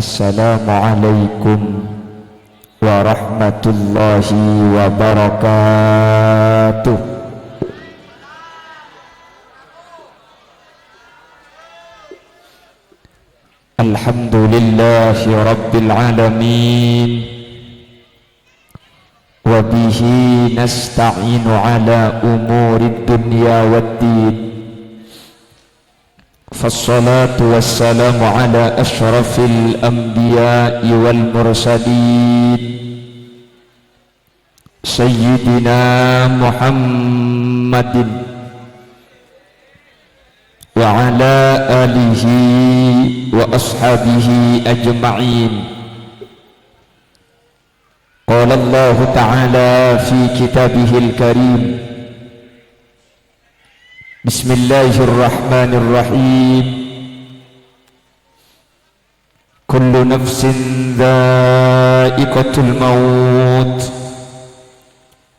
Assalamualaikum warahmatullahi wabarakatuh. Alhamdulillahi rabbil alamin, wa bihi nasta'inu ala umurid dunya waddin. Fassalatu wassalamu ala ashrafil anbiya'i wal mursalin Sayyidina Muhammadin wa ala alihi wa ashabihi ajma'in. Qala Allah ta'ala fi kitabihil karim, Bismillahirrahmanirrahim. Kullu nafsin dha'iqatul maut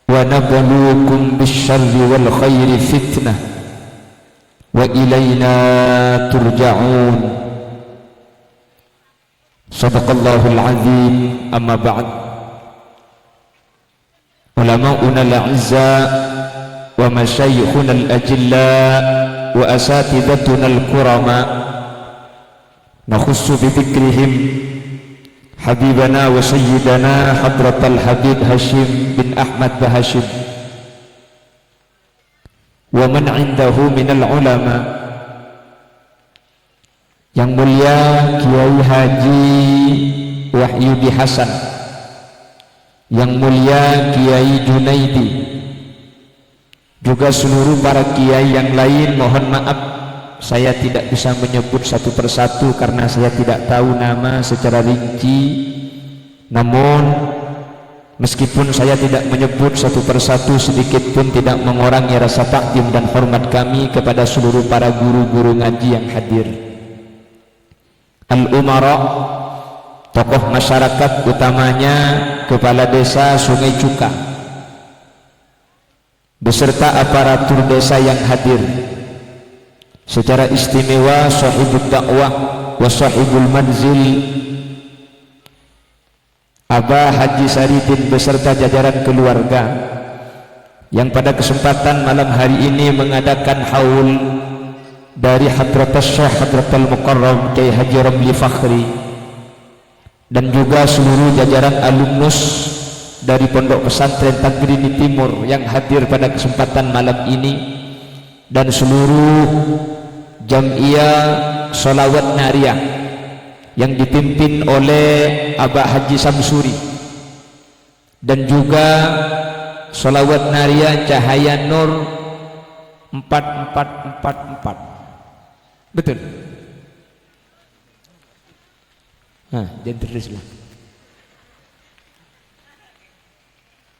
wa nabluukum bisyarri wal khairi fitnah wa ilayna turja'un. Sadaqallahul azim. Amma ba'd. Ulama'una al-'izza wa masyayikhuna al-ajilla wa asatidatuna al-kurama, nakhussu bi dzikrihim habibana wa sayyidana hadratal habib Hashim bin Ahmad Bahashim wa man indahu minal ulama. Yang mulia Kiai Haji Wahyudi Hasan, yang mulia Kiai Junaidi, juga seluruh para kiai yang lain. Mohon maaf saya tidak bisa menyebut satu persatu karena saya tidak tahu nama secara rinci. Namun meskipun saya tidak menyebut satu persatu, sedikit pun tidak mengurangi rasa takdim dan hormat kami kepada seluruh para guru-guru ngaji yang hadir. Al-umara, tokoh masyarakat, utamanya Kepala Desa Sungai Cuka beserta aparatur desa yang hadir, secara istimewa sahibul dakwah wa sahibul manzil Abah Haji Saridin beserta jajaran keluarga yang pada kesempatan malam hari ini mengadakan haul dari Hadratus Syekh Hadratul Mukarram Kiai Haji Ramli Fakhri, dan juga seluruh jajaran alumnus dari Pondok Pesantren Tagrini Timur yang hadir pada kesempatan malam ini, dan seluruh Jam'iyah Sholawat Nariyah yang dipimpin oleh Abah Haji Samsuri, dan juga Sholawat Nariyah Cahaya Nur 4444. Betul? Jangan teruslah.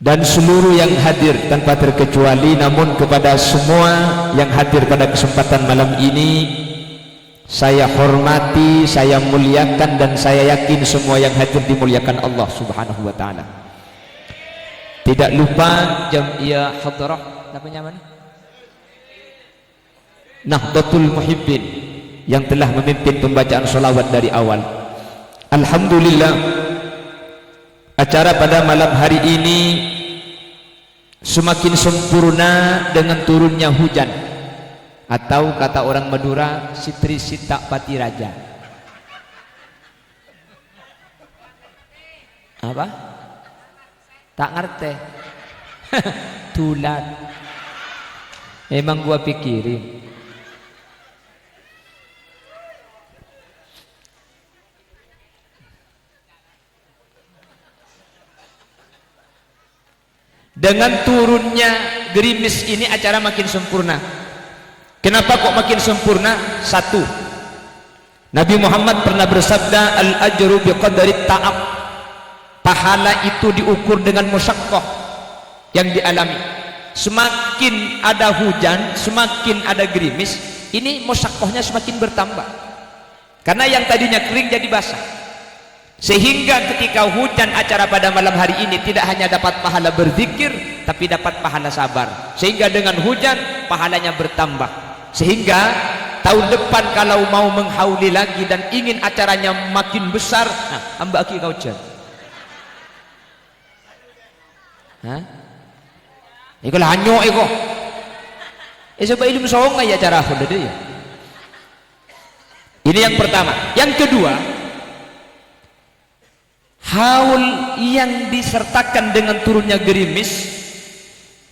Dan seluruh yang hadir tanpa terkecuali. Namun kepada semua yang hadir pada kesempatan malam ini saya hormati, saya muliakan, dan saya yakin semua yang hadir dimuliakan Allah Subhanahu wa ta'ala. Tidak lupa Jam'iyah Hadrah, namanya mana? Nahdlatul Muhibbin, yang telah memimpin pembacaan sholawat dari awal. Alhamdulillah, acara pada malam hari ini semakin sempurna dengan turunnya hujan, atau kata orang Madura, Sitri Sita Pati Raja. Apa? Tak ngerti. Tulan. Emang gua pikirin. Dengan turunnya gerimis ini acara makin sempurna. Kenapa kok makin sempurna? Satu, Nabi Muhammad pernah bersabda, al-ajru biqadari ta'ab. Pahala itu diukur dengan musyaqqah yang dialami. Semakin ada hujan, semakin ada gerimis, ini musyaqqahnya semakin bertambah. Karena yang tadinya kering jadi basah. Sehingga ketika hujan acara pada malam hari ini tidak hanya dapat pahala berzikir, tapi dapat pahala sabar. Sehingga dengan hujan pahalanya bertambah. Sehingga tahun depan kalau mau menghauli lagi dan ingin acaranya makin besar, nah, ambak aki kau jan. Hah? Iko lah hanyok iko. Sebab ilmu sawang ya acara aku deh ya. Ini yang pertama. Yang kedua, haul yang disertakan dengan turunnya gerimis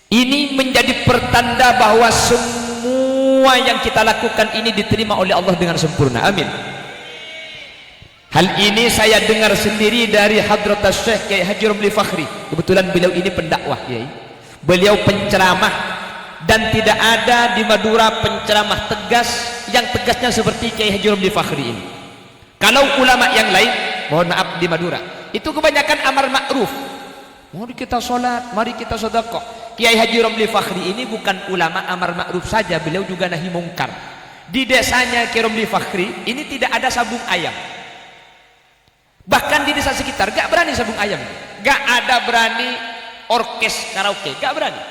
ini menjadi pertanda bahwa semua yang kita lakukan ini diterima oleh Allah dengan sempurna. Amin. Hal ini saya dengar sendiri dari Hadrat Syekh Kiai Haji Romli Fakhri. Kebetulan beliau ini pendakwah, Kiai. Beliau penceramah, dan tidak ada di Madura penceramah tegas yang tegasnya seperti Kiai Haji Romli Fakhri ini. Kalau ulama yang lain, mohon maaf, di Madura itu kebanyakan amar ma'ruf, mari kita sholat, mari kita sedekah. Kiai Haji Romli Fakhri ini bukan ulama amar ma'ruf saja, beliau juga nahi mungkar. Di desanya Kiai Romli Fakhri ini tidak ada sabung ayam, bahkan di desa sekitar gak berani sabung ayam, gak ada berani orkes karaoke, gak berani.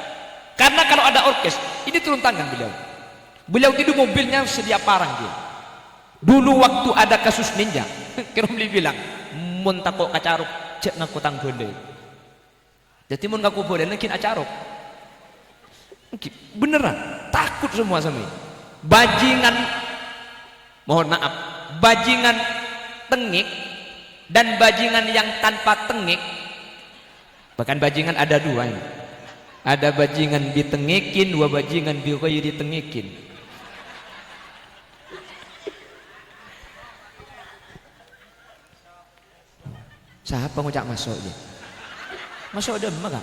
Karena kalau ada orkes, ini turun tangan beliau. Beliau itu mobilnya sedia parang dia. Dulu waktu ada kasus ninja, Kiromli bilang, "Mun takok kacaruk, cek ngaku tang boleh." Jadi mun ngaku boleh, mungkin acaruk. Beneran, takut semua sama ini. Bajingan, mohon maaf, bajingan tengik dan bajingan yang tanpa tengik. Bahkan bajingan ada dua ini. Ada bajingan ditengikin, dua bajingan biroyi ditengikin. Siapa ngucap masuk je? Masuk dem maka.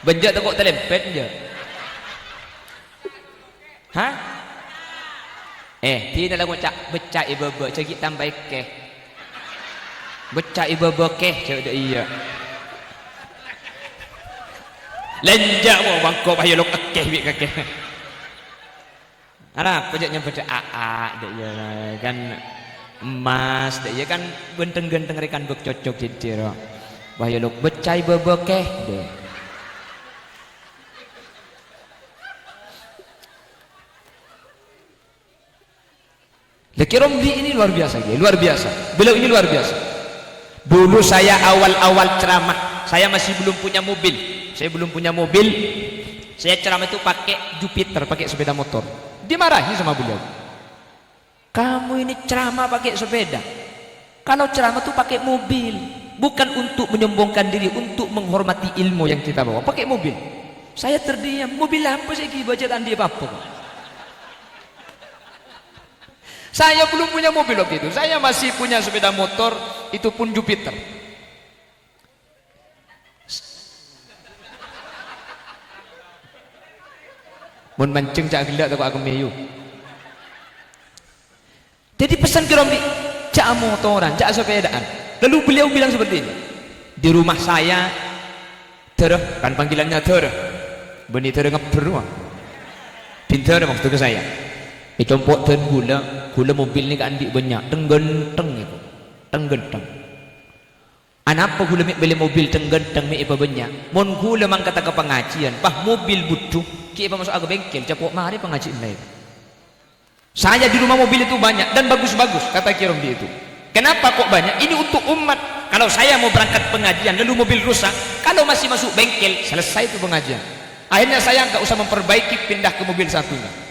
Benjak tekuk telempet je. Hah? Tidak lah ngucap becak ibu-ibu, cakap tambah keh. Becak ibu-ibu keh, cakap iya. Lenjak mau bangkok ayo lok akeh bik kakeh. Ana pejaknya baca dek ya kan emas dek ya kan genteng-genteng rekan bek cocok cincir. Bayo lok becai bebekeh dek. Laki Romli ini luar biasa, luar biasa. Beliau ini luar biasa. Dulu saya awal-awal ceramah, saya masih belum punya mobil. Saya belum punya mobil, saya ceramah itu pakai Jupiter, pakai sepeda motor. Dimarahi sama beliau. Kamu ini ceramah pakai sepeda. Kalau ceramah itu pakai mobil, bukan untuk menyombongkan diri, untuk menghormati ilmu yang kita bawa. Pakai mobil. Saya terdiam. Mobil apa sih bacaan dia apa? Saya belum punya mobil waktu itu. Saya masih punya sepeda motor, itu pun Jupiter. Mun mancing cak gelak tak aku meyu. Jadi pesan ke Romli, cak motoran, cak sepedaan. Lalu beliau bilang seperti ini. Di rumah saya tereh, kan panggilannya tereh. Beni tereh ngeberuang. Pintar waktu ke saya. Dicompok dan gula mobil ni kan ambil banyak, tenggenteng itu, tenggenteng. Anapa gula beli mobil tenggenteng mi ipa banyak? Mon gula mang kata ke pengajian, bah mobil butuh, ki ipa masuk ke bengkel, capok mari pengajian lain. Saya di rumah mobil itu banyak dan bagus-bagus, kata Kirom di itu. Kenapa kok banyak? Ini untuk umat. Kalau saya mau berangkat pengajian, lalu mobil rusak, kalau masih masuk bengkel, selesai itu pengajian. Akhirnya saya nggak usah memperbaiki, pindah ke mobil satunya.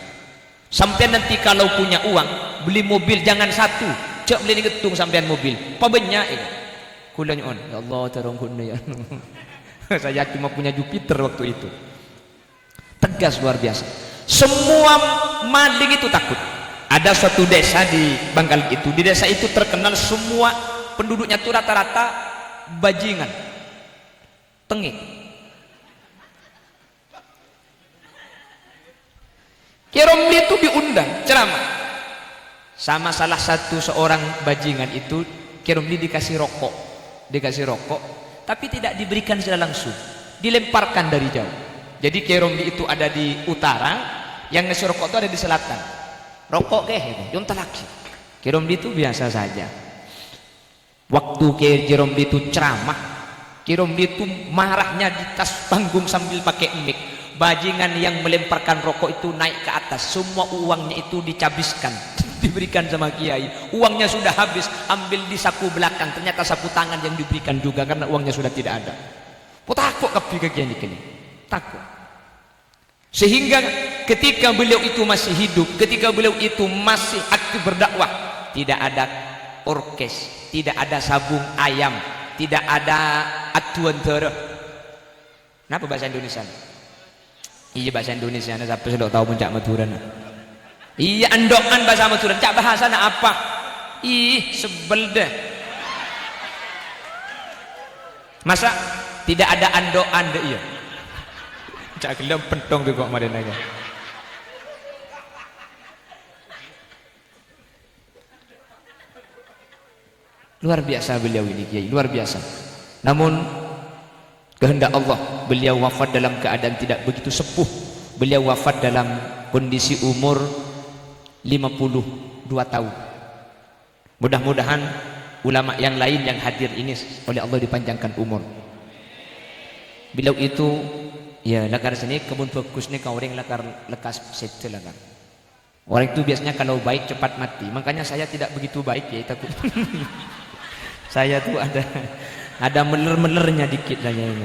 Sampai nanti kalau punya uang, beli mobil jangan satu, cek beli ngetung sampean mobil. Apa banyak ini? Kulanya on, ya Allah terong ya. Saya cuma punya Jupiter waktu itu. Tegas luar biasa. Semua maling itu takut. Ada suatu desa di Bangkal itu, di desa itu terkenal semua penduduknya itu rata-rata bajingan, tengik. Kiromli itu diundang ceramah sama salah satu seorang bajingan itu. Kiromli dikasih rokok, tapi tidak diberikan secara langsung, dilemparkan dari jauh. Jadi Kiromli itu ada di utara, yang ngasih rokok itu ada di selatan. Rokok yonta lagi. Kiromli itu biasa saja. Waktu Kiromli itu ceramah, Kiromli itu marahnya di tas panggung sambil pakai mic. bajingan yang melemparkan rokok itu naik ke atas, semua uangnya itu dicabiskan diberikan sama kiai. Uangnya sudah habis, ambil di saku belakang, ternyata saku tangan yang diberikan juga karena uangnya sudah tidak ada. Takut ke kiai ini, takut. Sehingga ketika beliau itu masih hidup, ketika beliau itu masih aktif berdakwah, tidak ada orkes, tidak ada sabung ayam, tidak ada atuan terah. Kenapa bahasa Indonesia? Iya bahasa Indonesia, siapa sudah tahu puncak Maduran? Iya andokan bahasa Maduran, cak bahasa apa? Ih sebel deh. Masa tidak ada andokan deh iya? Cak gelem pentong tuh kok kemarin aja. Luar biasa beliau ini kiai, luar biasa. Namun kehendak Allah, beliau wafat dalam keadaan tidak begitu sepuh. Beliau wafat dalam kondisi umur 52 tahun. Mudah-mudahan ulama yang lain yang hadir ini oleh Allah dipanjangkan umur. Beliau itu ya lakar sini kebun fokus nih kau orang lakar lekas setel lakar. Orang itu biasanya kalau baik cepat mati. Makanya saya tidak begitu baik ya takut. Saya tuh ada meler-melernya dikit saja ini.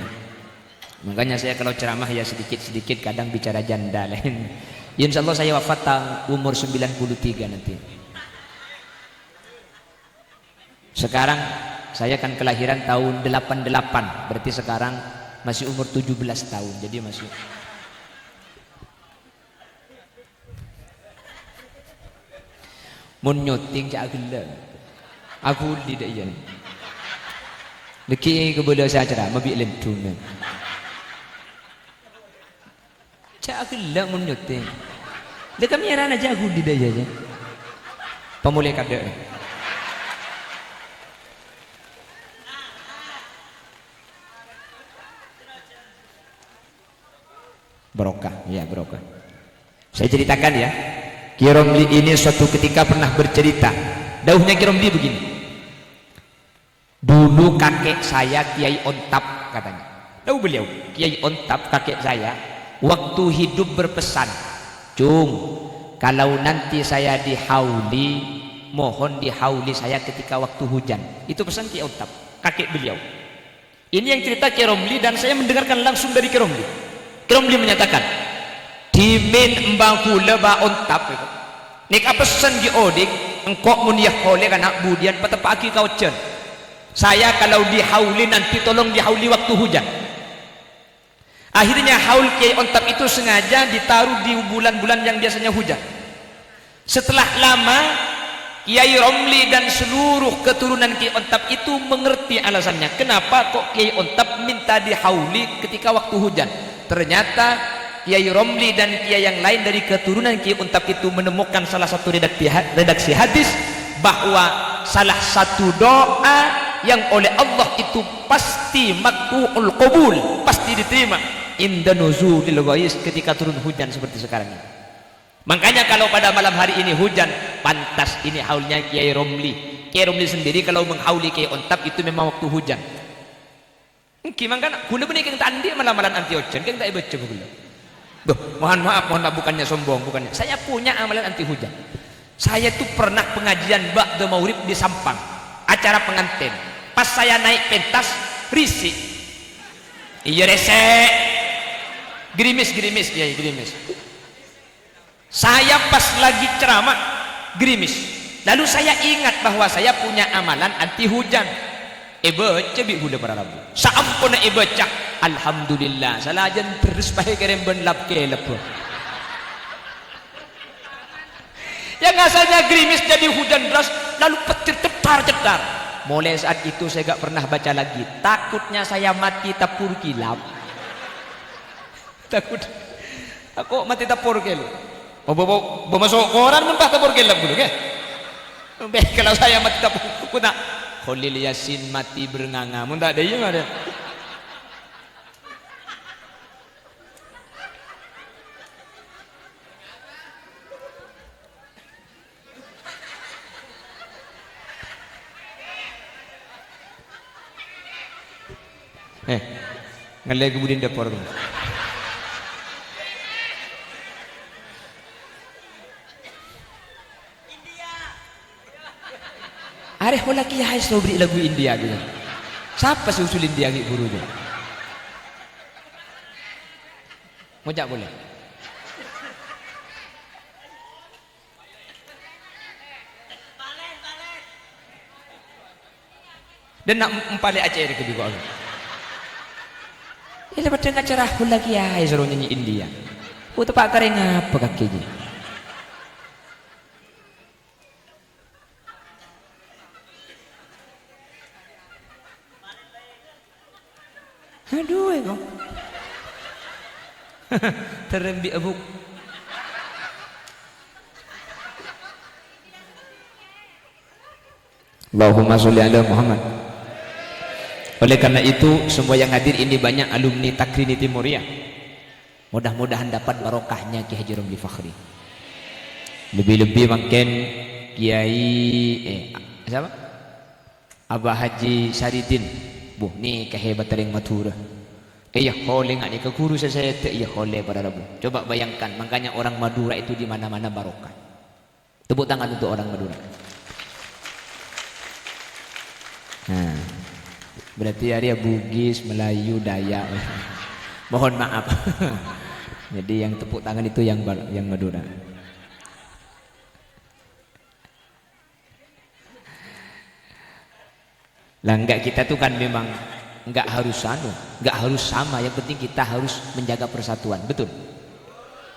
Makanya saya kalau ceramah ya sedikit-sedikit kadang bicara janda lain. Insya Allah saya wafat umur 93 nanti. Sekarang saya kan kelahiran tahun 88, berarti sekarang masih umur 17 tahun. Jadi masih mun nyoting cak gila. Aku tidak iya. Leki keboleh saya ceramah bi lentung. Cak gila mun nyoting. Dia kami heran aja aku tidak iya. Pemulai kada. Barokah, ya barokah. Saya ceritakan ya. Ki Romli ini suatu ketika pernah bercerita. Dauhnya Ki Romli begini. Dulu kakek saya Kiai Ontap katanya. Tahu beliau Kiai Ontap kakek saya waktu hidup berpesan, "Cung, kalau nanti saya dihauli, mohon dihauli saya ketika waktu hujan." Itu pesan Kiai Ontap, kakek beliau. Ini yang cerita Ki Romli dan saya mendengarkan langsung dari Ki Romli. Ki Romli menyatakan, "Dimin mbangku leba Ontap itu. Nek pesan di odik, engkau munyah oleh anak budian patapaki kau cen. Saya kalau dihauli nanti tolong dihauli waktu hujan." Akhirnya haul Kiai Ontap itu sengaja ditaruh di bulan-bulan yang biasanya hujan. Setelah lama Kiai Romli dan seluruh keturunan Kiai Ontap itu mengerti alasannya. Kenapa kok Kiai Ontap minta dihauli ketika waktu hujan? Ternyata Kiai Romli dan Kiai yang lain dari keturunan Kiai Ontap itu menemukan salah satu redaksi hadis bahwa salah satu doa yang oleh Allah itu pasti makbuul qabul, pasti diterima inda nuzulil ghais, ketika turun hujan seperti sekarang ini. Makanya kalau pada malam hari ini hujan, pantas ini haulnya Kiai Romli. Kiai Romli sendiri kalau menghauli Kiai Ontap itu memang waktu hujan. Gimana kan gula benih keng tandi malam-malam anti hujan keng tak baca gula. Duh, mohon maaf bukannya sombong, bukannya. Saya punya amalan anti hujan. Saya tuh pernah pengajian ba'da maurib di Sampang, acara pengantin. Pas saya naik pentas, risik. Iya resek. Gerimis. Saya pas lagi ceramah, gerimis. Lalu saya ingat bahwa saya punya amalan anti hujan. Baca bi gula para rabu. Saampun baca, alhamdulillah. Salajan terus pakai kerem benlap kelep. Yang asalnya gerimis jadi hujan deras, lalu petir cetar. Mulai saat itu saya gak pernah baca lagi. Takutnya saya mati tapur kilap. Takut. Aku mati tapur kilap. Mau masuk koran mentah tapur kilap dulu ke? Kalau saya mati tapur, aku tak. Khalil Yasin mati bernganga. Mun tak ada yang ada. Ngalai kemudian dapur. hola kiai selalu beri lagu India gitu. Siapa sih usul India gitu gurunya? Ngojak boleh? Dan nak empale Aceh ke juga. Ini lepas dengan acara hola kiai suruh nyanyi India. Oh tepak kering apa kakinya? Aduh kau terembi abuk. Allahumma sholli ala Muhammad. Oleh karena itu semua yang hadir ini banyak alumni Takriniti Muria. Mudah-mudahan dapat barokahnya Ki Haji Romli Fakhri. Lebih-lebih makin Kiai siapa? Abah Haji Saridin. Bu, ni kehebatan yang Madura. Ya boleh nggak nih ke guru saya ya boleh pada Rabu. Coba bayangkan, makanya orang Madura itu di mana-mana barokah. Tepuk tangan untuk orang Madura. Nah, berarti hari ya Bugis, Melayu, Dayak. Mohon maaf. Jadi yang tepuk tangan itu yang Madura. Lah enggak, kita tuh kan memang enggak harus enggak harus sama, yang penting kita harus menjaga persatuan, betul?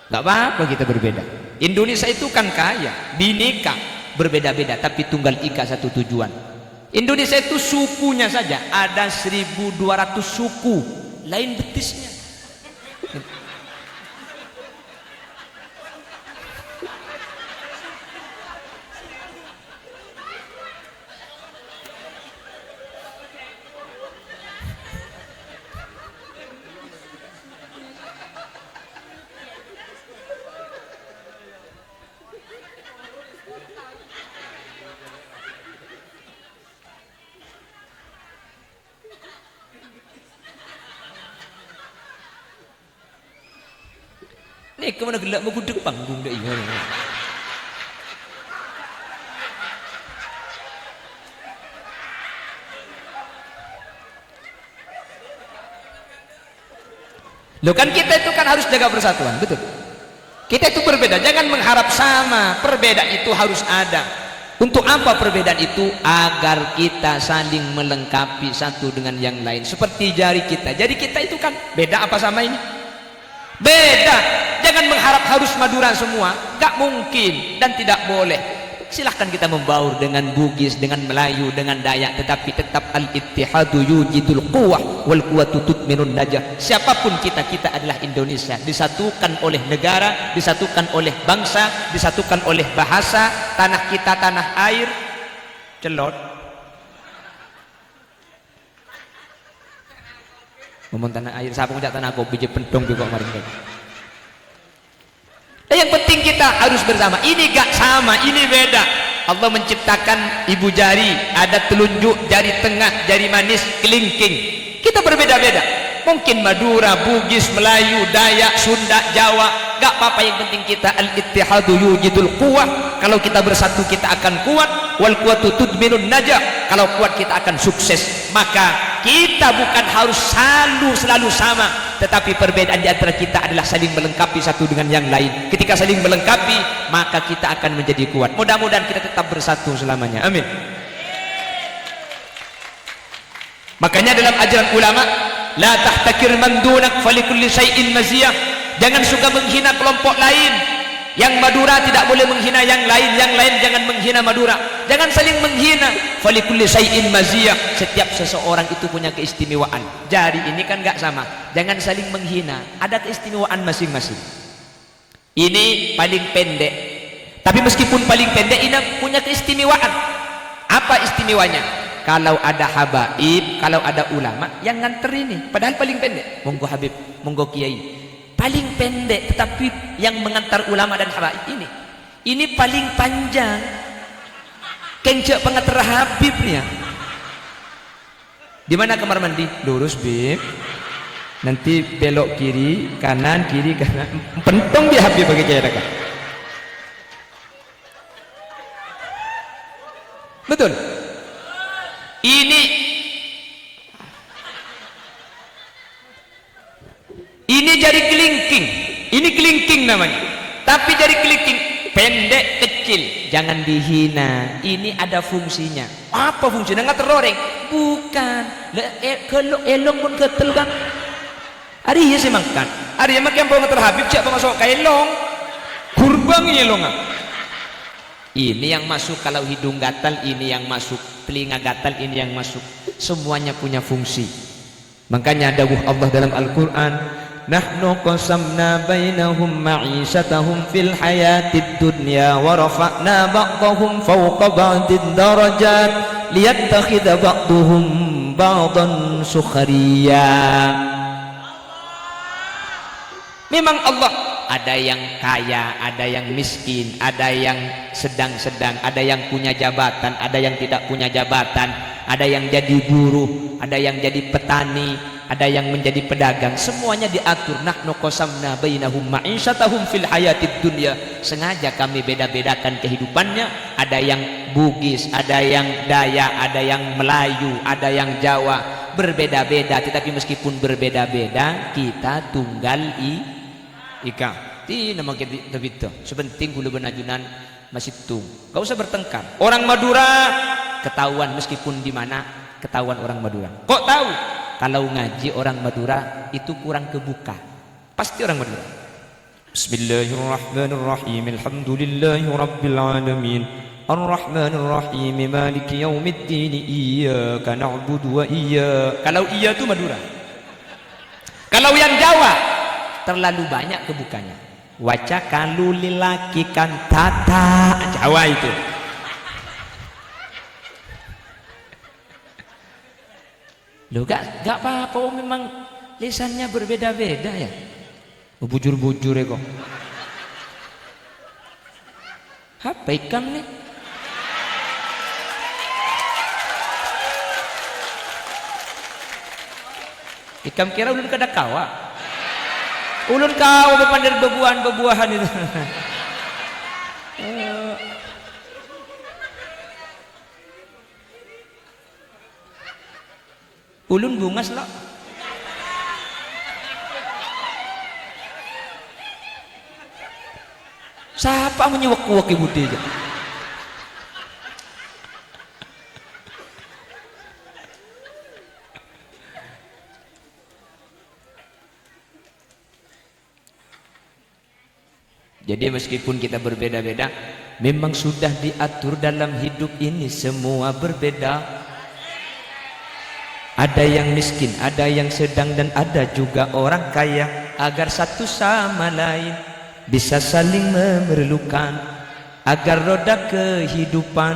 Enggak apa-apa kita berbeda. Indonesia itu kan kaya, bineka, berbeda-beda tapi tunggal ika satu tujuan. Indonesia itu sukunya saja ada 1.200 suku, lain betisnya. Nih kemana gelap mau gudeg panggung dah iya. Loh kan kita itu kan harus jaga persatuan, betul? Kita itu berbeda, jangan mengharap sama. Perbedaan itu harus ada. Untuk apa perbedaan itu? Agar kita saling melengkapi satu dengan yang lain. Seperti jari kita. Jari kita itu kan beda apa sama ini? Beda. Jangan mengharap harus Madura semua, gak mungkin dan tidak boleh. Silahkan kita membaur dengan Bugis, dengan Melayu, dengan Dayak, tetapi tetap al-ittihadu yujidul quwwah wal quwwatu tutminun najah. Siapapun kita adalah Indonesia, disatukan oleh negara, disatukan oleh bangsa, disatukan oleh bahasa. Tanah kita tanah air. Celot ngomong tanah air, siapa ngejak tanah kopi je pentong juga kemarin kan. Yang penting kita harus bersama. Ini gak sama, ini beda. Allah menciptakan ibu jari, ada telunjuk, jari tengah, jari manis, kelingking. Kita berbeda-beda. Mungkin Madura, Bugis, Melayu, Dayak, Sunda, Jawa, gak apa-apa, yang penting kita al-ittihadu yujidul quwwah. Kalau kita bersatu kita akan kuat. Wal quwwatu tudminun najah. Kalau kuat kita akan sukses. Maka kita bukan harus selalu sama, tetapi perbedaan di antara kita adalah saling melengkapi satu dengan yang lain. Ketika saling melengkapi, maka kita akan menjadi kuat. Mudah-mudahan kita tetap bersatu selamanya. Amin. Makanya dalam ajaran ulama, la tahtakir man dunak falikulli syai'in maziyah. Jangan suka menghina kelompok lain. Yang Madura tidak boleh menghina yang lain jangan menghina Madura. Jangan saling menghina. Falikulli syai'in maziyah. Setiap seseorang itu punya keistimewaan. Jari ini kan gak sama. Jangan saling menghina. Ada keistimewaan masing-masing. Ini paling pendek. Tapi meskipun paling pendek, ini punya keistimewaan. Apa istimewanya? Kalau ada habaib, kalau ada ulama yang nganter ini, padahal paling pendek. Monggo Habib, monggo Kiai. Paling pendek, tetapi yang mengantar ulama dan habaib ini paling panjang. Kencok pengantar Habibnya. Di mana kamar mandi? Lurus Bib. Nanti belok kiri kanan. Pentong dia Habib bagi jaya dekat. Betul. Ini jari kelingking, ini kelingking namanya. Tapi jari kelingking pendek kecil, jangan dihina. Ini ada fungsinya. Apa fungsinya? Nggak teroreng? Bukan. Kalau elong pun ketel kan. Ada iya sih makan. Ada yang makan bawa terhabib siapa masuk ke elong? Kurbang elong. Ini yang masuk kalau hidung gatal, ini yang masuk telinga gatal, ini yang masuk. Semuanya punya fungsi. Makanya dawuh Allah dalam Al-Quran, nahnu qasamna bainahum ma'isatahum fil hayatid dunya wa rafa'na ba'dahum fawqa ba'din darajat liyattakhidha ba'duhum ba'dan sukhriya. Memang Allah ada yang kaya, ada yang miskin, ada yang sedang-sedang, ada yang punya jabatan, ada yang tidak punya jabatan, ada yang jadi buruh, ada yang jadi petani, ada yang menjadi pedagang. Semuanya diatur. Nahnu qasamna bainahum ma'isyatahum fil hayatid dunya. Sengaja kami beda-bedakan kehidupannya. Ada yang Bugis, ada yang Dayak, ada yang Melayu, ada yang Jawa. Berbeda-beda, tetapi meskipun berbeda-beda, kita tunggal ika. Ti nama kita begitu. Sepenting hulu benajunan masih tung. Gak usah bertengkar. Orang Madura ketahuan meskipun di mana ketahuan orang Madura. Kok tahu? Kalau ngaji orang Madura itu kurang kebuka. Pasti orang Madura. Bismillahirrahmanirrahim. Alhamdulillahirabbil alamin. Ar-Rahmanir-Rahim. Maliki yaumiddin. Iyyaka na'budu wa iyyaka. Kalau iya itu Madura. Kalau yang Jawa terlalu banyak kebukanya. Waca kalu lilaki kantata. Jawa itu. Loh gak apa-apa, memang lisannya berbeda-beda ya. Bujur-bujur ya kok. Apa ikam nih? Ikam kira ulun kada kawa. Ulun kau bepandir bebuahan itu. Ulun bungas lah. Siapa menyewak-wak ibu dia? Jadi meskipun kita berbeda-beda, memang sudah diatur dalam hidup ini semua berbeda. Ada yang miskin, ada yang sedang, dan ada juga orang kaya. Agar satu sama lain bisa saling memerlukan, agar roda kehidupan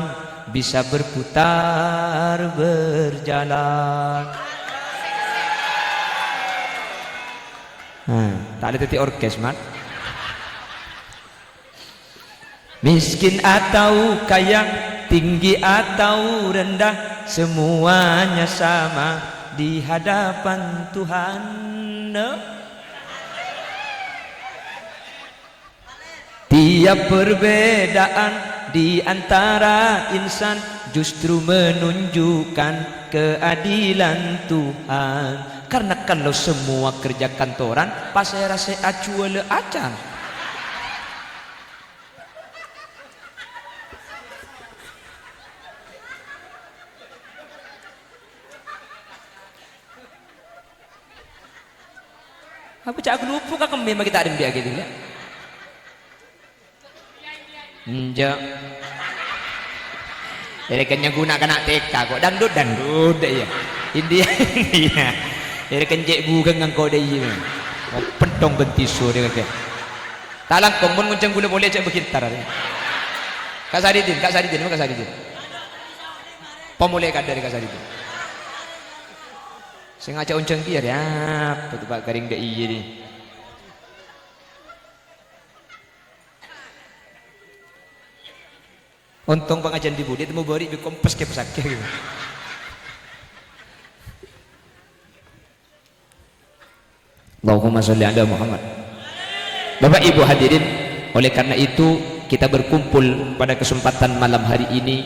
bisa berputar berjalan. Tak ada titik orkes, mat. Miskin atau kaya, tinggi atau rendah, semuanya sama di hadapan Tuhan. Tiap perbedaan di antara insan justru menunjukkan keadilan Tuhan. Karena kalau semua kerja kantoran, pasai rasa acuale acan. Apa cak aku lupa kak kembali kita ada dia gitu ya. Enjak. Jadi kan yang gunakan anak TK kok dangdut deh ya. India. Jadi kan cek bukan ngangkau deh ya. Pentong bentisu dia kata. Talang komun nguncang gula boleh cek berkitar. Kak Sadidin, Kak Sadidin. Pemulai kadar Kak Sadidin. Sengaja uncang biar ya, betul pak garing deh iya nih. Untung pengajian di budi temu bori kompes ke pesakit gitu. Allahumma sholli ala Muhammad. Bapak Ibu hadirin, oleh karena itu kita berkumpul pada kesempatan malam hari ini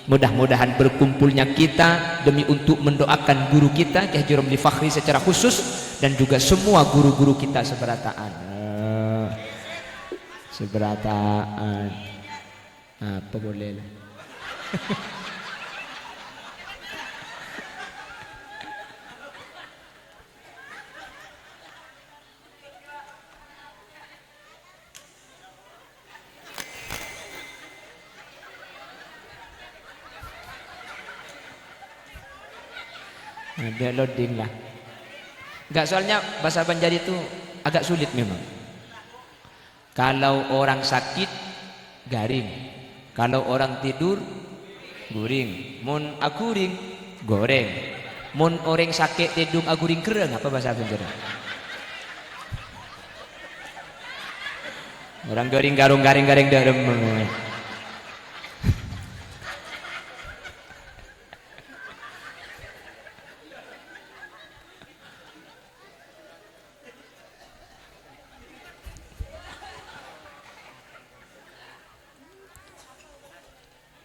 Mudah-mudahan berkumpulnya kita demi untuk mendoakan guru kita Ki Haji Romli Fakhri secara khusus, dan juga semua guru-guru kita seberataan. Seberataan apa boleh lah. Ada loading lah. Enggak, soalnya bahasa Banjar itu agak sulit memang. Kalau orang sakit garing, kalau orang tidur guring, mun aguring goreng, mun orang sakit tidung aguring kereng, apa bahasa Banjar? Orang garing garung garing darem.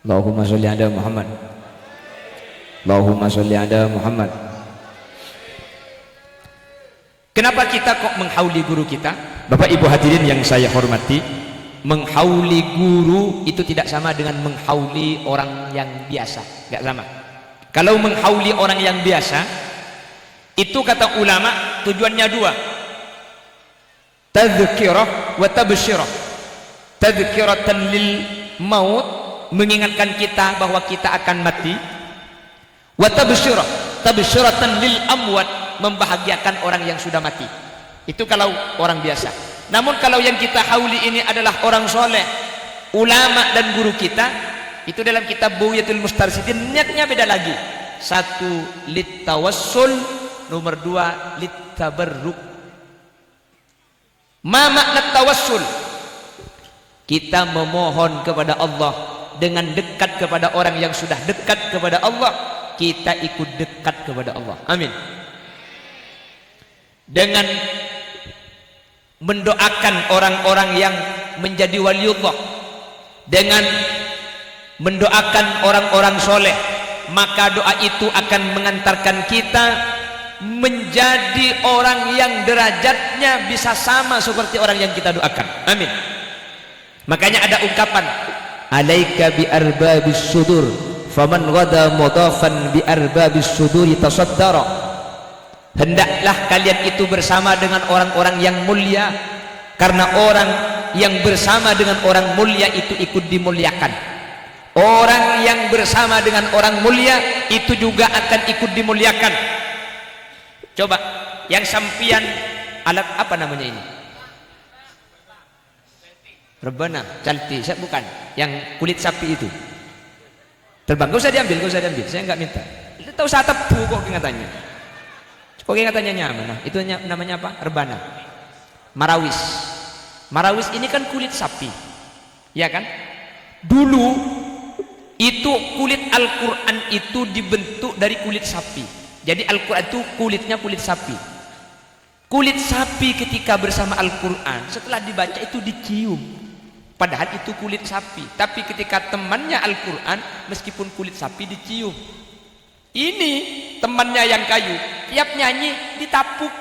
Allahumma sholli ala Muhammad. Allahumma sholli ala Muhammad. Kenapa kita kok menghauli guru kita? Bapak Ibu hadirin yang saya hormati, menghauli guru itu tidak sama dengan menghauli orang yang biasa, enggak sama. Kalau menghauli orang yang biasa, itu kata ulama tujuannya dua. Tadhkirah wa tabsyirah. Tadhkiratan lil maut, mengingatkan kita bahwa kita akan mati, wa tabsyirah, tabsyiratan lil amwat, membahagiakan orang yang sudah mati. Itu kalau orang biasa. Namun kalau yang kita hauli ini adalah orang soleh, ulama dan guru kita, itu dalam kitab Bughyatul Mustarsyidin niatnya beda lagi. Satu, lit tawassul, nomor dua, lit tabarruk. Ma makna tawassul? Kita memohon kepada Allah dengan dekat kepada orang yang sudah dekat kepada Allah, kita ikut dekat kepada Allah. Amin. Dengan mendoakan orang-orang yang menjadi waliullah, dengan mendoakan orang-orang soleh, maka doa itu akan mengantarkan kita menjadi orang yang derajatnya bisa sama seperti orang yang kita doakan. Amin. Makanya ada ungkapan, alaika bi arbabis sudur, faman ghada mudafan bi arbabis suduri tasaddara. Hendaklah kalian itu bersama dengan orang-orang yang mulia, karena orang yang bersama dengan orang mulia itu ikut dimuliakan. Orang yang bersama dengan orang mulia itu juga akan ikut dimuliakan. Coba yang sampian alat apa namanya ini? Rebana, calti, saya bukan. Yang kulit sapi itu. Terbang, gak usah diambil, saya nggak minta. Itu tahu saya tepu kok ingatannya. Kok ingatannya nyaman? Nah, itu namanya apa? Rebana. Marawis. Marawis ini kan kulit sapi. Ya kan? Dulu itu kulit Al-Quran itu dibentuk dari kulit sapi. Jadi Al-Quran itu kulitnya kulit sapi. Kulit sapi ketika bersama Al-Quran setelah dibaca itu dicium. Padahal itu kulit sapi, tapi ketika temannya Al-Quran, meskipun kulit sapi dicium. Ini temannya yang kayu, tiap nyanyi ditapuk.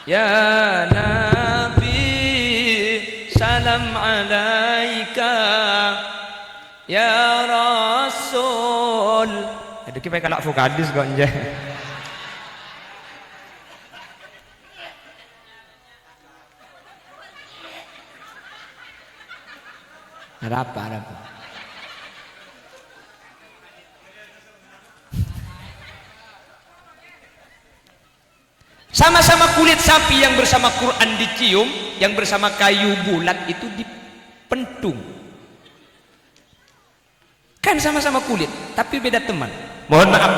Ya Nabi salam alaika, ya Rasul. Aduh, kita kalau vokalis kok nje. Ada apa? Sama-sama kulit sapi yang bersama Quran dicium, yang bersama kayu bulat itu dipentung. Kan sama-sama kulit, tapi beda teman. Mohon maaf,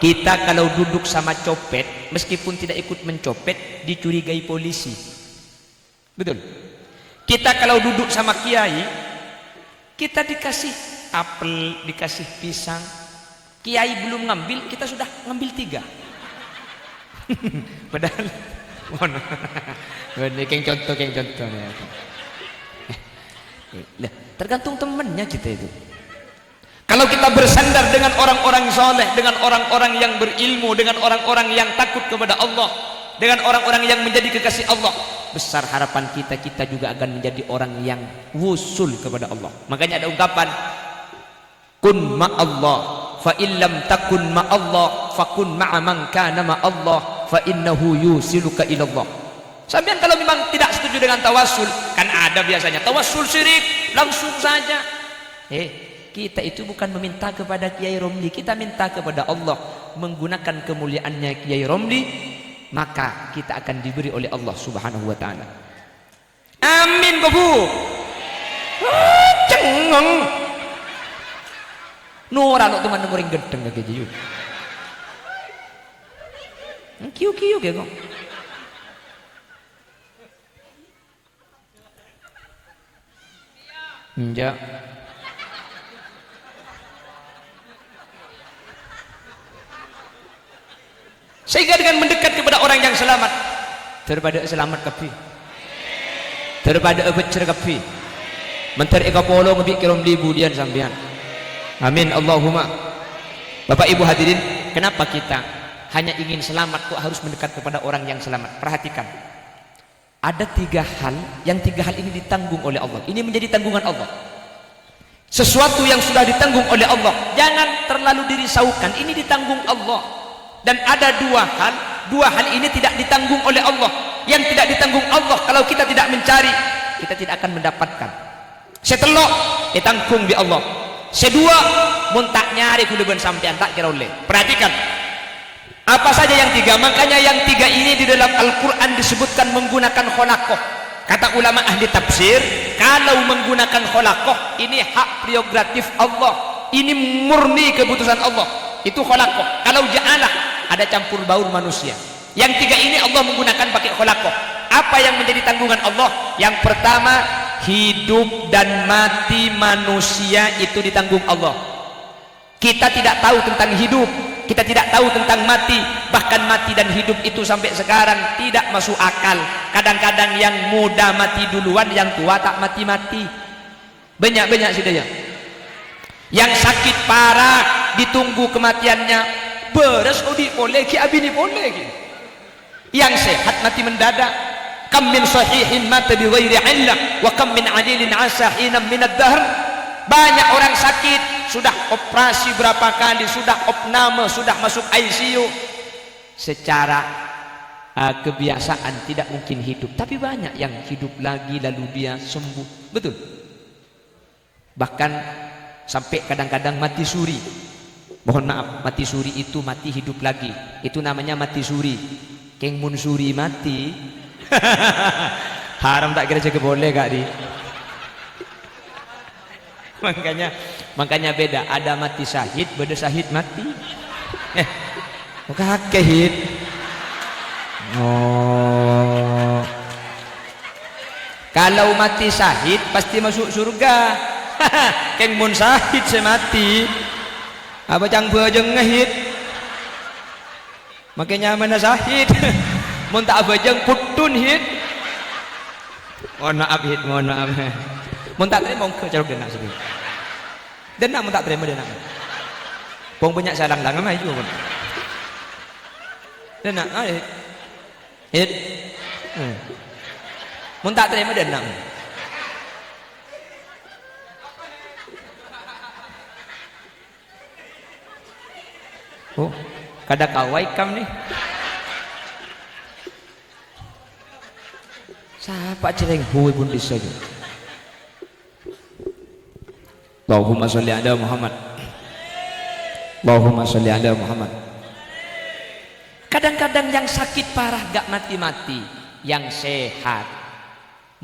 kita kalau duduk sama copet, meskipun tidak ikut mencopet, dicurigai polisi. Betul? Kita kalau duduk sama kiai, kita dikasih apel, dikasih pisang, kiai belum ngambil, kita sudah ngambil 3. Padahal ini contoh tergantung temennya kita itu. Kalau kita bersandar dengan orang-orang soleh, dengan orang-orang yang berilmu, dengan orang-orang yang takut kepada Allah, dengan orang-orang yang menjadi kekasih Allah, besar harapan kita, kita juga akan menjadi orang yang wusul kepada Allah. Makanya ada ungkapan, kun ma'allah, fa illam takun ma'allah, fa kun ma'a man kana ma'allah, fa innahu yusiluka ilallah. Sampean kalau memang tidak setuju dengan tawassul, kan ada biasanya tawassul syirik, langsung saja. Kita itu bukan meminta kepada Kiai Romli, kita minta kepada Allah. Menggunakan kemuliaannya Kiai Romli, maka kita akan diberi oleh Allah Subhanahu wa ta'ala. Amin Bu. Cengeng Nora lo teman ngoring gedeng lagi jiu. Kiu-kiu ge kok. Enggak. Sehingga dengan mendekat kepada orang yang selamat, daripada selamat kapi, daripada becer kapi, menteri kapolo ngebik kirom libu dian sambian. Amin Allahumma. Bapak Ibu hadirin, kenapa kita hanya ingin selamat kok harus mendekat kepada orang yang selamat? Perhatikan, ada 3 hal, yang 3 hal ini ditanggung oleh Allah. Ini menjadi tanggungan Allah. Sesuatu yang sudah ditanggung oleh Allah jangan terlalu dirisaukan, ini ditanggung Allah. Dan ada 2 hal ini tidak ditanggung oleh Allah. Yang tidak ditanggung Allah, kalau kita tidak mencari, kita tidak akan mendapatkan. Setelok ditanggung di Allah. Sedua mun tak nyari kudu ben sampean tak kira oleh. Perhatikan, apa saja yang 3? Makanya yang 3 ini di dalam Al-Quran disebutkan menggunakan kholaqoh. Kata ulama ahli tafsir, kalau menggunakan kholaqoh ini hak prerogatif Allah, ini murni keputusan Allah, itu kholaqoh. Kalau ja'alah, ada campur baur manusia. Yang 3 ini Allah menggunakan pakai kholaqoh. Apa yang menjadi tanggungan Allah? Yang pertama, hidup dan mati manusia itu ditanggung Allah. Kita tidak tahu tentang hidup, kita tidak tahu tentang mati. Bahkan mati dan hidup itu sampai sekarang tidak masuk akal. Kadang-kadang yang muda mati duluan, yang tua tak mati-mati. Banyak sudah ya. Yang sakit parah ditunggu kematiannya, beres odi boleh ki abini boleh ki. Yang sehat mati mendadak. Kam min sahihin mata bi ghairi illah wa kam min adilin asa hina min ad-dahr. Banyak orang sakit, sudah operasi berapa kali, sudah opname, sudah masuk ICU. Secara kebiasaan tidak mungkin hidup, tapi banyak yang hidup lagi lalu dia sembuh. Betul. Bahkan sampai kadang-kadang mati suri. Mohon maaf, mati suri itu mati hidup lagi. Itu namanya mati suri. Keng mun suri mati. Haram tak kira jaga boleh gak di. Makanya beda. Ada mati syahid, beda syahid mati. Bukan kehid. Oh. Kalau mati syahid pasti masuk surga. Keng mun syahid semati. Apa cang bajeng ngehit, makanya mana sahid. Mun tak bajeng putun hit. Mohon maaf hit, mohon maaf. Mun tak terima ke caruk denak sini. Denak mun tak terima denak. Pong banyak salang lang mah itu. Denak hit. Mun tak terima denak. Oh, kada kawai kam nih. Siapa cereng hui pun bisa juga. Allahumma sholli ala Muhammad. Allahumma sholli ala Muhammad. Kadang-kadang yang sakit parah gak mati-mati, yang sehat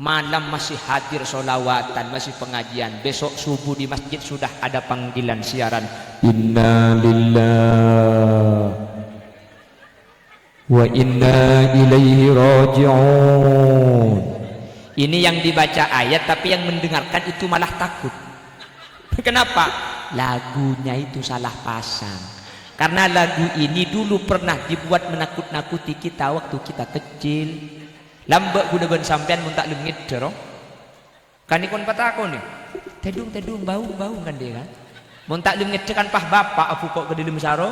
malam masih hadir sholawatan, masih pengajian, besok subuh di masjid sudah ada panggilan siaran inna lillahi wa inna ilaihi raji'un. Ini yang dibaca ayat, tapi yang mendengarkan itu malah takut. Kenapa? Lagunya itu salah pasang. Karena lagu ini dulu pernah dibuat menakut-nakuti kita waktu kita kecil. Lambak gunakan sampean mun tak lengit dero. Kan ikon patako nih. Tedung bau kan dia kan. Mun tak lem ngecekan pah bapak aku kok ke dalam sarong.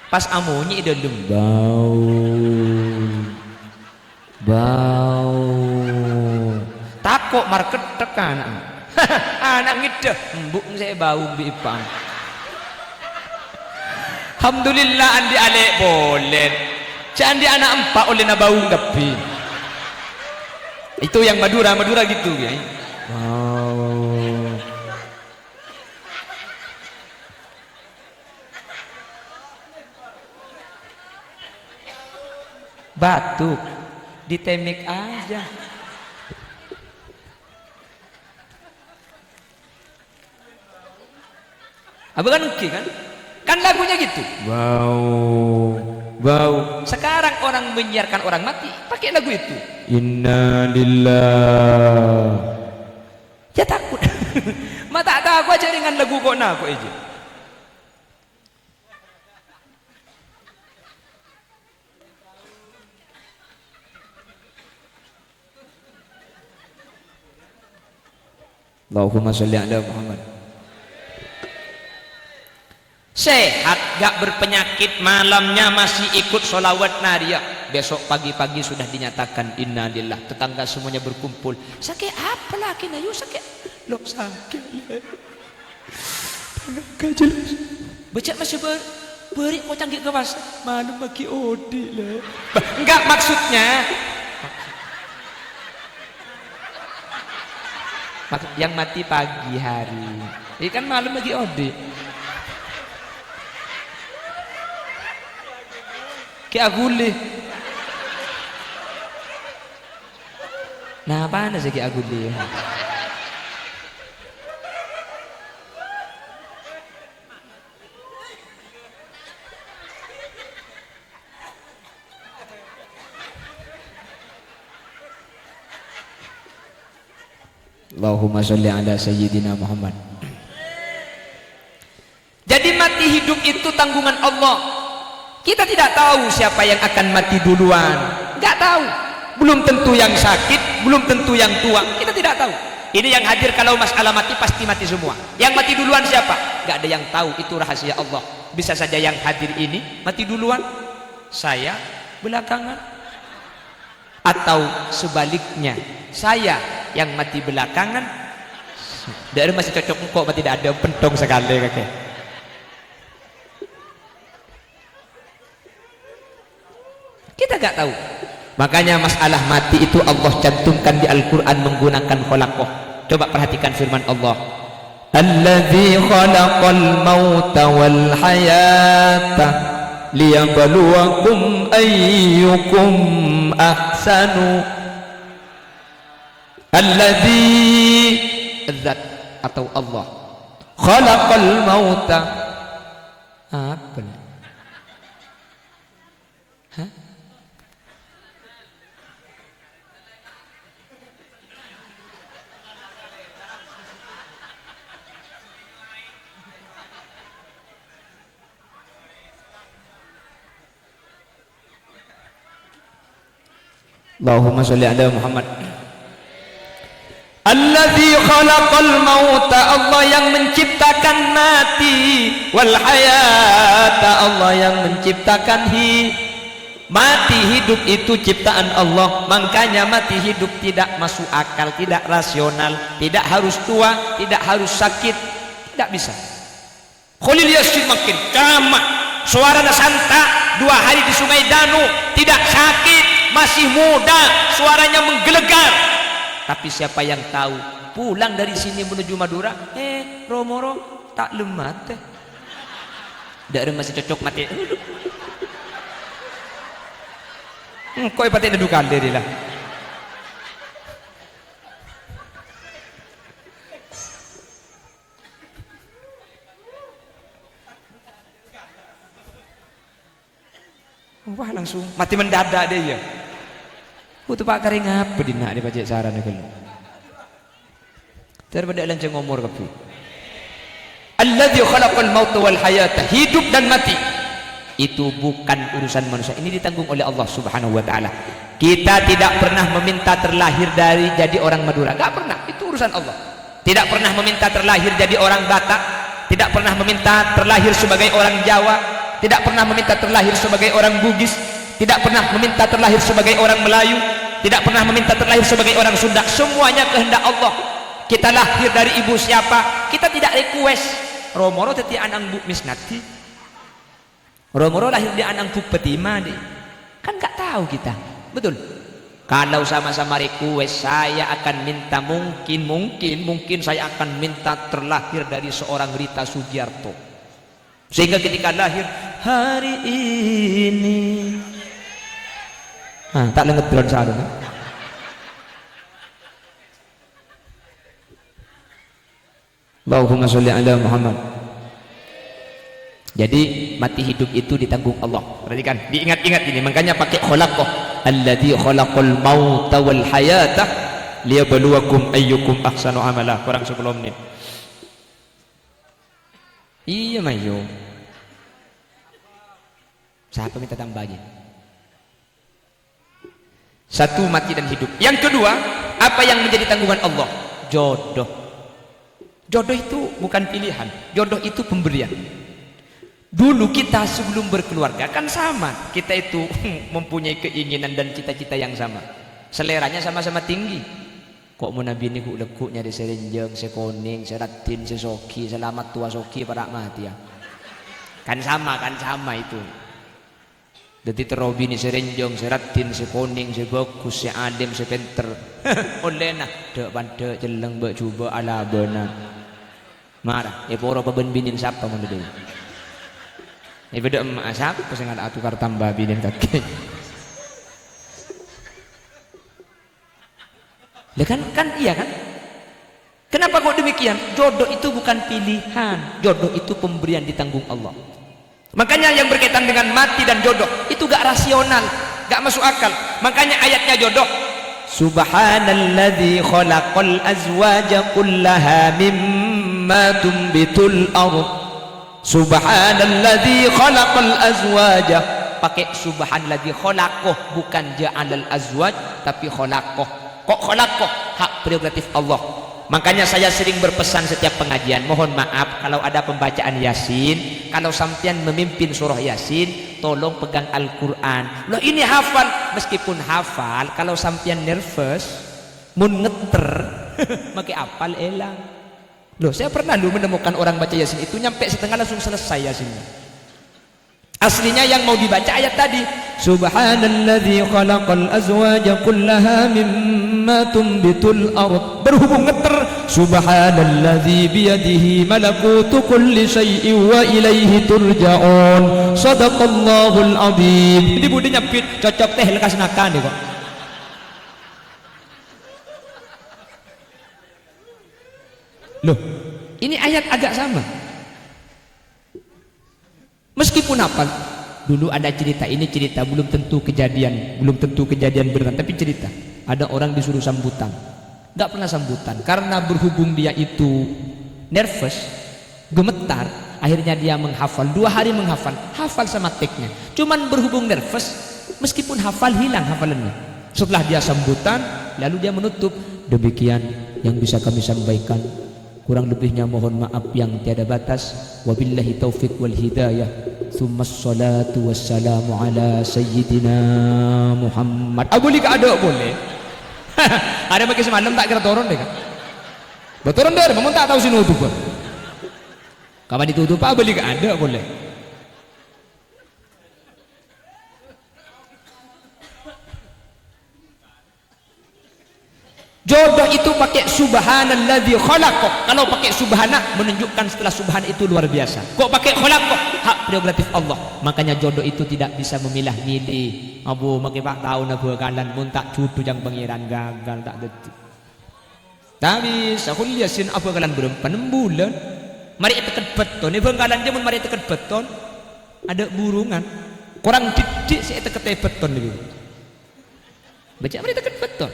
Pas amunyi dalam bau. Takok market tekan anak. Anak ngideh, mbuk saya bau bipang. Alhamdulillah andi alek boleh. Candi anak empat oleh na bau gapi. Itu yang Madura gitu ya. Wow. Batuk ditemik aja. Abang kan oke kan? Kan lagunya gitu. Wow. Sekarang orang menyiarkan orang mati pakai lagu itu. Inna lillah. Ya takut. Mata tak aku aja dengan lagu kok nak kok aja. Allahumma sholli ala Muhammad. Sehat gak berpenyakit, malamnya masih ikut sholawat nariyah, besok pagi-pagi sudah dinyatakan innalillah. Tetangga semuanya berkumpul. Sakit apa lagi Nayu? Sakit lo sakit gak jelas becak masih beri kok canggih ke pas malam bagi odi lah. Enggak maksudnya yang mati pagi hari ini kan malam bagi odi. Kayak agule. Nah, apa sih kayak agule? Allahumma sholli ala sayyidina Muhammad. Jadi mati hidup itu tanggungan Allah. Kita tidak tahu siapa yang akan mati duluan, nggak tahu. Belum tentu yang sakit, belum tentu yang tua, kita tidak tahu. Ini yang hadir kalau masalah mati pasti mati semua. Yang mati duluan siapa? Nggak ada yang tahu, itu rahasia Allah. Bisa saja yang hadir ini mati duluan, saya belakangan, atau sebaliknya, saya yang mati belakangan. Dari masih cocok kok, tidak ada pentong sekali kakek. Kita nggak tahu. Makanya masalah mati itu Allah cantumkan di Al-Quran menggunakan kholaqoh. Coba perhatikan firman Allah. Alladzi khalaqal mauta wal hayata liyabluwakum ayyukum ahsanu. Alladzi zat atau Allah khalaqal mauta. Apa nih? Hah? Allahumma sholli ala Muhammad. Alladzi khalaqal mauta, Allah yang menciptakan mati, wal hayata, Allah yang menciptakan mati hidup itu ciptaan Allah. Makanya mati hidup tidak masuk akal, tidak rasional, tidak harus tua, tidak harus sakit, tidak bisa. Khalil Yasin makin tamat, suaranya santa 2 hari di Sungai Danu, tidak sakit, masih muda, suaranya menggelegar. Tapi siapa yang tahu pulang dari sini menuju Madura, Romoro tak lemah teh, tidak masih cocok mati. Kau ibatin dukan diri lah. Wah langsung mati mendadak dia ya. Itu pak kering apa dina di pajak saran kalau. Daripada lanceng umur kapi. Alladzi khalaqal maut wal hayata, hidup dan mati itu bukan urusan manusia, ini ditanggung oleh Allah Subhanahu wa taala. Kita tidak pernah meminta terlahir dari jadi orang Madura, enggak pernah, itu urusan Allah. Tidak pernah meminta terlahir jadi orang Batak, tidak pernah meminta terlahir sebagai orang Jawa, tidak pernah meminta terlahir sebagai orang Bugis, tidak pernah meminta terlahir sebagai orang Melayu, tidak pernah meminta terlahir sebagai orang Sunda. Semuanya kehendak Allah. Kita lahir dari ibu siapa, kita tidak request. Romoro teti anang bu misnati, Romoro lahir di anang bu petima deh. Kan nggak tahu kita, betul. Kalau sama-sama request, saya akan minta mungkin saya akan minta terlahir dari seorang Rita Sugiarto, sehingga ketika lahir hari ini, tak lenget drone sarung. Allahumma sholli ala Muhammad. Jadi mati hidup itu ditanggung Allah. Perhatikan, diingat-ingat ini. Makanya pakai khalaqah. Alladzi khalaqal mauta wal hayata liyabluwakum ayyukum ahsanu amala. Kurang 10 menit. Iya mayo. Siapa minta tambahin? Satu, mati dan hidup. Yang kedua, apa yang menjadi tanggungan Allah? Jodoh. Jodoh itu bukan pilihan. Jodoh itu pemberian. Dulu kita sebelum berkeluarga kan sama, kita itu mempunyai keinginan dan cita-cita yang sama, seleranya sama-sama tinggi. Kok mau nabi ini lekuk nyari serenjeng, sekoning, seratin, sesoki, selamat tua soki para mati ya. Kan sama itu. Jadi terobi ini serenjeng, seratin, sekoning, sebagus, seadem, sepenter. Oleh nah, dek pada jeleng bak coba ala benar. Marah, poro peben binin siapa mau deh. Beda emak siapa pas yang ada tukar tambah binin kakek. Ya kan iya kan? Kenapa kok demikian? Jodoh itu bukan pilihan, jodoh itu pemberian ditanggung Allah. Makanya yang berkaitan dengan mati dan jodoh itu gak rasional, gak masuk akal. Makanya ayatnya jodoh. Subhanalladzi khalaqal azwaja kullaha mimma tumbitul ardh. Subhanalladzi khalaqal azwaja, pakai subhanalladzi khalaqah, bukan ja'alal azwaj tapi khalaqah. Kok khalaqah? Hak prerogatif Allah. Makanya saya sering berpesan setiap pengajian, mohon maaf kalau ada pembacaan Yasin, kalau sampean memimpin surah Yasin tolong pegang Al-Qur'an. Loh ini hafal, meskipun hafal kalau sampean nervous mun ngeter pakai apal elang. Loh, saya pernah menemukan orang baca Yasin itu nyampe setengah langsung selesai Yasinnya. Aslinya yang mau dibaca ayat tadi. Subhanalladzi khalaqal azwaja kullaha mimma tumbitul ardh. Berhubung ngeter. Subhanalladzi biyadihi malakutu kulli syai'in wa ilaihi turja'un. Shadaqallahul azim. Ini budi nyapit cocok teh lekas nakan deh kok. Loh, ini ayat agak sama. Meskipun hafal, dulu ada cerita, ini cerita belum tentu kejadian beneran, tapi cerita. Ada orang disuruh sambutan, nggak pernah sambutan, karena berhubung dia itu nervous, gemetar, akhirnya dia menghafal 2 hari hafal sama teksnya. Cuman berhubung nervous, meskipun hafal hilang hafalannya. Setelah dia sambutan, lalu dia menutup. Demikian yang bisa kami sampaikan. Kurang lebihnya mohon maaf yang tiada batas. Wabillahi taufiq wal hidayah. Tsumma assalatu wassalamu ala sayyidina Muhammad. Boleh ke ada boleh? Ada bagi semalam tak kira turun deh kan? Beturun deh, memang tak tahu sini tutup. Kapan ditutup? Boleh ke ada boleh? Jodoh itu pakai subhanalladzi khalaqah. Kalau pakai subhana menunjukkan setelah subhana itu luar biasa. Kok pakai khalaqah? Hak prerogatif Allah. Makanya jodoh itu tidak bisa memilah-milih. Abu makai pak tahu nabu kalan mun tak cutu yang pangeran gagal tak detik. Tapi sakul Yasin apa kalan belum 6 bulan. Mari teket beton. Ini bangkalan je mun mari teket beton. Ada burungan. Kurang didik saya teket beton dulu. Baca mari teket beton.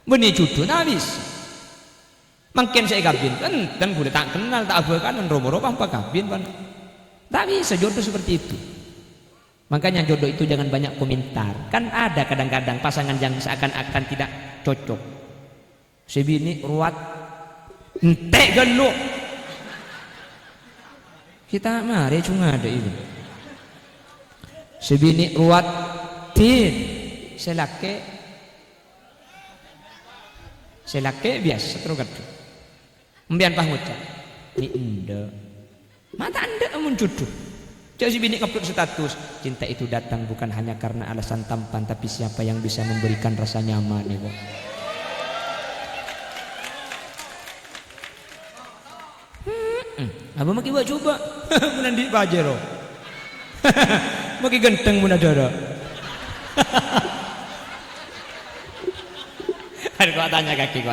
Beni cucu nabis. Makin saya kabin kan boleh tak kenal tak apa kan romo-romo apa kabin kan. Tak bisa jodoh seperti itu. Makanya jodoh itu jangan banyak komentar. Kan ada kadang-kadang pasangan yang seakan-akan tidak cocok. Sebini ruat entek geluk. Kita mari cuma ada itu. Sebini ruat tin selake biasa terus kata. Mbian panguca. Ni ende. Mata anda amun jodoh. Jadi si bini ngupload status. Cinta itu datang bukan hanya karena alasan tampan, tapi siapa yang bisa memberikan rasa nyaman ibu. Apa maki buat coba? Menandi pajero. Maki genteng munadara. Ada kau tanya kaki.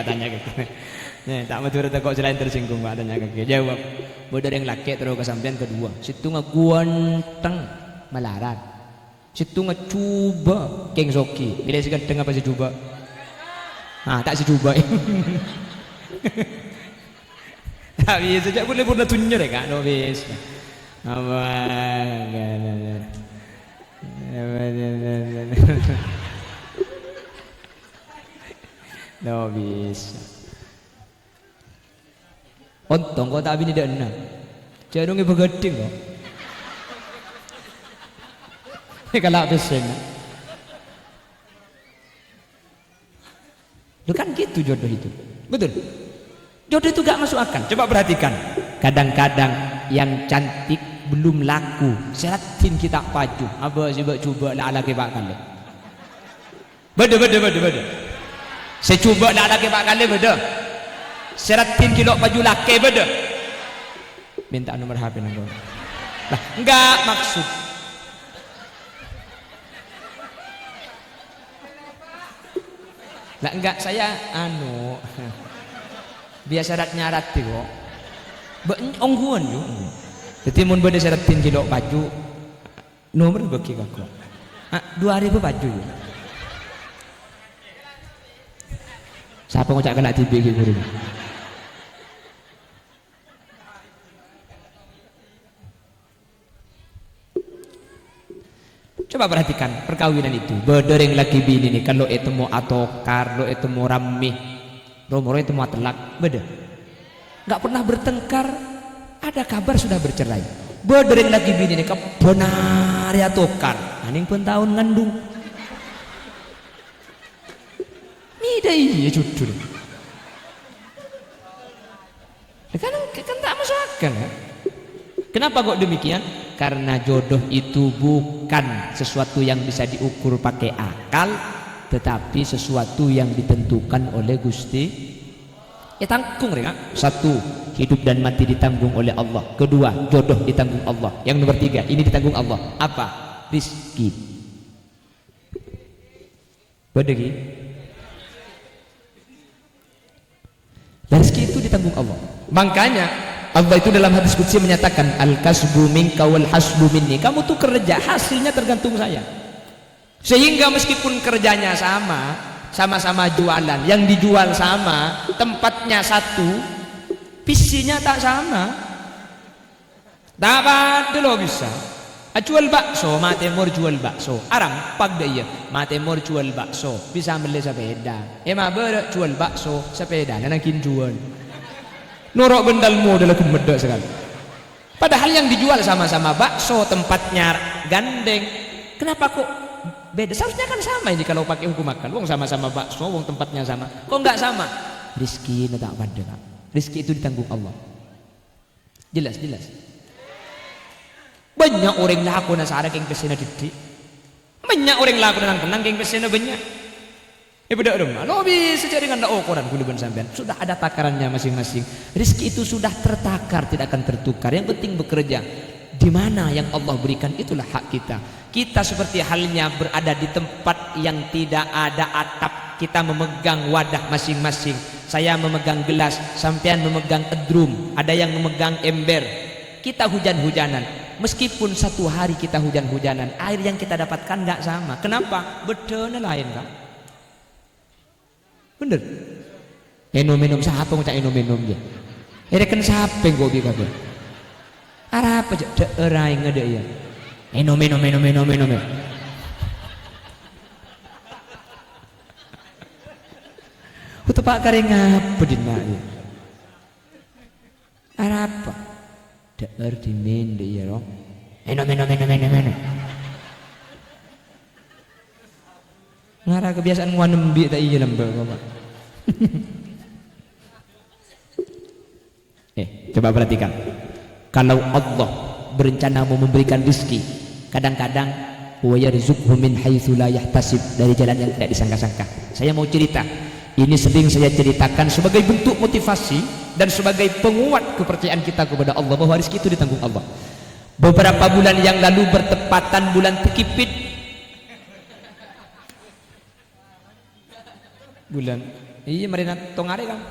Nih, tak mau turut kok selain tersinggung kau tanya kaki. Jawab. Bodoh yang laki terus kesampaian kedua. Situ ngguanteng melarat. Situ ngecoba keng soki. Bila si genteng apa si coba? Ah, tak si coba. Tapi sejak boleh pernah tunjuk ya kak, nobis. Apa? Nobis. Ontong kau tak bini dah enak. Jangan ngi begading kok. Kalau pesen. Lu kan gitu jodoh itu, betul? Jodoh itu gak masuk akal. Coba perhatikan. Kadang-kadang yang cantik belum laku, seratin kita paju. Apa coba lah laki pak kali. Beda. Saya coba lah laki pak kali beda. Seratin kilo paju laki beda. Minta nomor HP nanggung. Lah, enggak maksud. Lah enggak saya biasa nyarat kok. Ongguan yo. Jadi mun bade seratin kilo baju nomor bagi kok. 2000 baju yo. Siapa ngocak kena TV iki guru? Coba perhatikan perkawinan itu. Bedereng laki bini nih kalau itu mau atokar, lo itu mau ramih, romoro itu mau telak, beda. Nggak pernah bertengkar, ada kabar sudah bercerai. Bedereng laki bini nih kebenar ya atokar, aning pun tahun ngandung. Mida iya judul. Kan tak masuk akal ya. Kenapa kok demikian? Karena jodoh itu bukan sesuatu yang bisa diukur pakai akal, tetapi sesuatu yang ditentukan oleh Gusti. Ya tanggung mereka. Satu, hidup dan mati ditanggung oleh Allah. Kedua, jodoh ditanggung Allah. Yang nomor tiga, ini ditanggung Allah. Apa? Rizki. Bedegi. Rizki itu ditanggung Allah. Makanya Allah itu dalam hadis qudsi menyatakan al-kasbu minka wal hasbu minni. Kamu tuh kerja, hasilnya tergantung saya. Sehingga meskipun kerjanya sama-sama jualan, yang dijual sama, tempatnya satu, visinya tak sama. Tak ada loh bisa. Jual bakso, matemor jual bakso. Arang pag dia, matemor jual bakso. Bisa beli sepeda. Ber jual bakso, sepeda. Nanakin jual. Norok bendalmu adalah kemedak sekali. Padahal yang dijual sama-sama bakso, tempatnya gandeng. Kenapa kok beda? Seharusnya kan sama ini kalau pakai hukum akal. Wong sama-sama bakso, wong tempatnya sama. Kok nggak sama? Rizki tak pada. Rizki itu ditanggung Allah. Jelas. Banyak orang laku nasara keng kesena didik. Banyak orang laku nang kenang keng kesena banyak. Beda rumah, lo bisa cari dengan ukuran kuluban sampean. Sudah ada takarannya masing-masing. Rizki itu sudah tertakar, tidak akan tertukar. Yang penting bekerja. Di mana yang Allah berikan itulah hak kita. Kita seperti halnya berada di tempat yang tidak ada atap. Kita memegang wadah masing-masing. Saya memegang gelas, sampean memegang edrum, ada yang memegang ember. Kita hujan-hujanan. Meskipun satu hari kita hujan-hujanan, air yang kita dapatkan nggak sama. Kenapa? Bedanya lain kan? Bener. Minum siapa ngocak minum dia. Kan siapa yang gobi kabeh. Arah apa aja daerah yang ada ya. Minum. Udah pak kare ngapa dina ya. Arah apa? Deer di men deh ya roh. Meno. Ngara kebiasaan nganembi tak iya lembek bapak. Coba perhatikan. Kalau Allah berencana mau memberikan rezeki, kadang-kadang wa yarzuqhu min haitsu la yahtasib, dari jalan yang tidak disangka-sangka. Saya mau cerita. Ini sering saya ceritakan sebagai bentuk motivasi dan sebagai penguat kepercayaan kita kepada Allah bahwa rezeki itu ditanggung Allah. Beberapa bulan yang lalu bertepatan bulan Tekipit. Bulan iya marina tongare kan.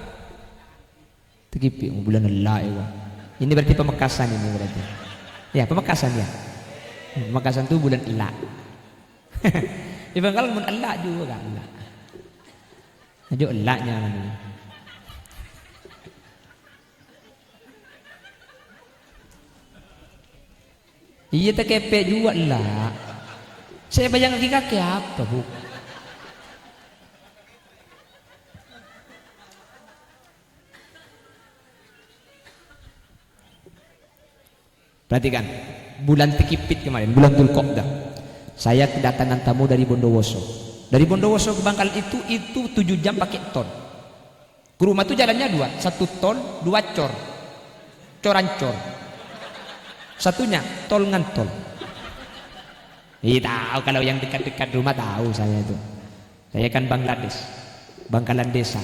Tekipit bulan Allah ya. Ini berarti Pemekasan ini berarti. Ya, Pemekasan ya. Pemekasan itu bulan Allah. Ibu kalau bulan Allah juga kan Allah. Aja Allahnya namanya. Iya tak kepek juga lah. Saya bayang lagi kaki apa bu? Perhatikan, bulan Tekipit kemarin, bulan Dzulqa'dah, saya kedatangan tamu dari Bondowoso. Dari Bondowoso ke Bangkal itu 7 jam pakai ton. Ke rumah tuh jalannya 2, 1 ton, 2 cor, corancor. Satunya tol ngantol. Tahu kalau yang dekat-dekat rumah tahu saya itu. Saya kan Bangladesh, Bangkalan desa,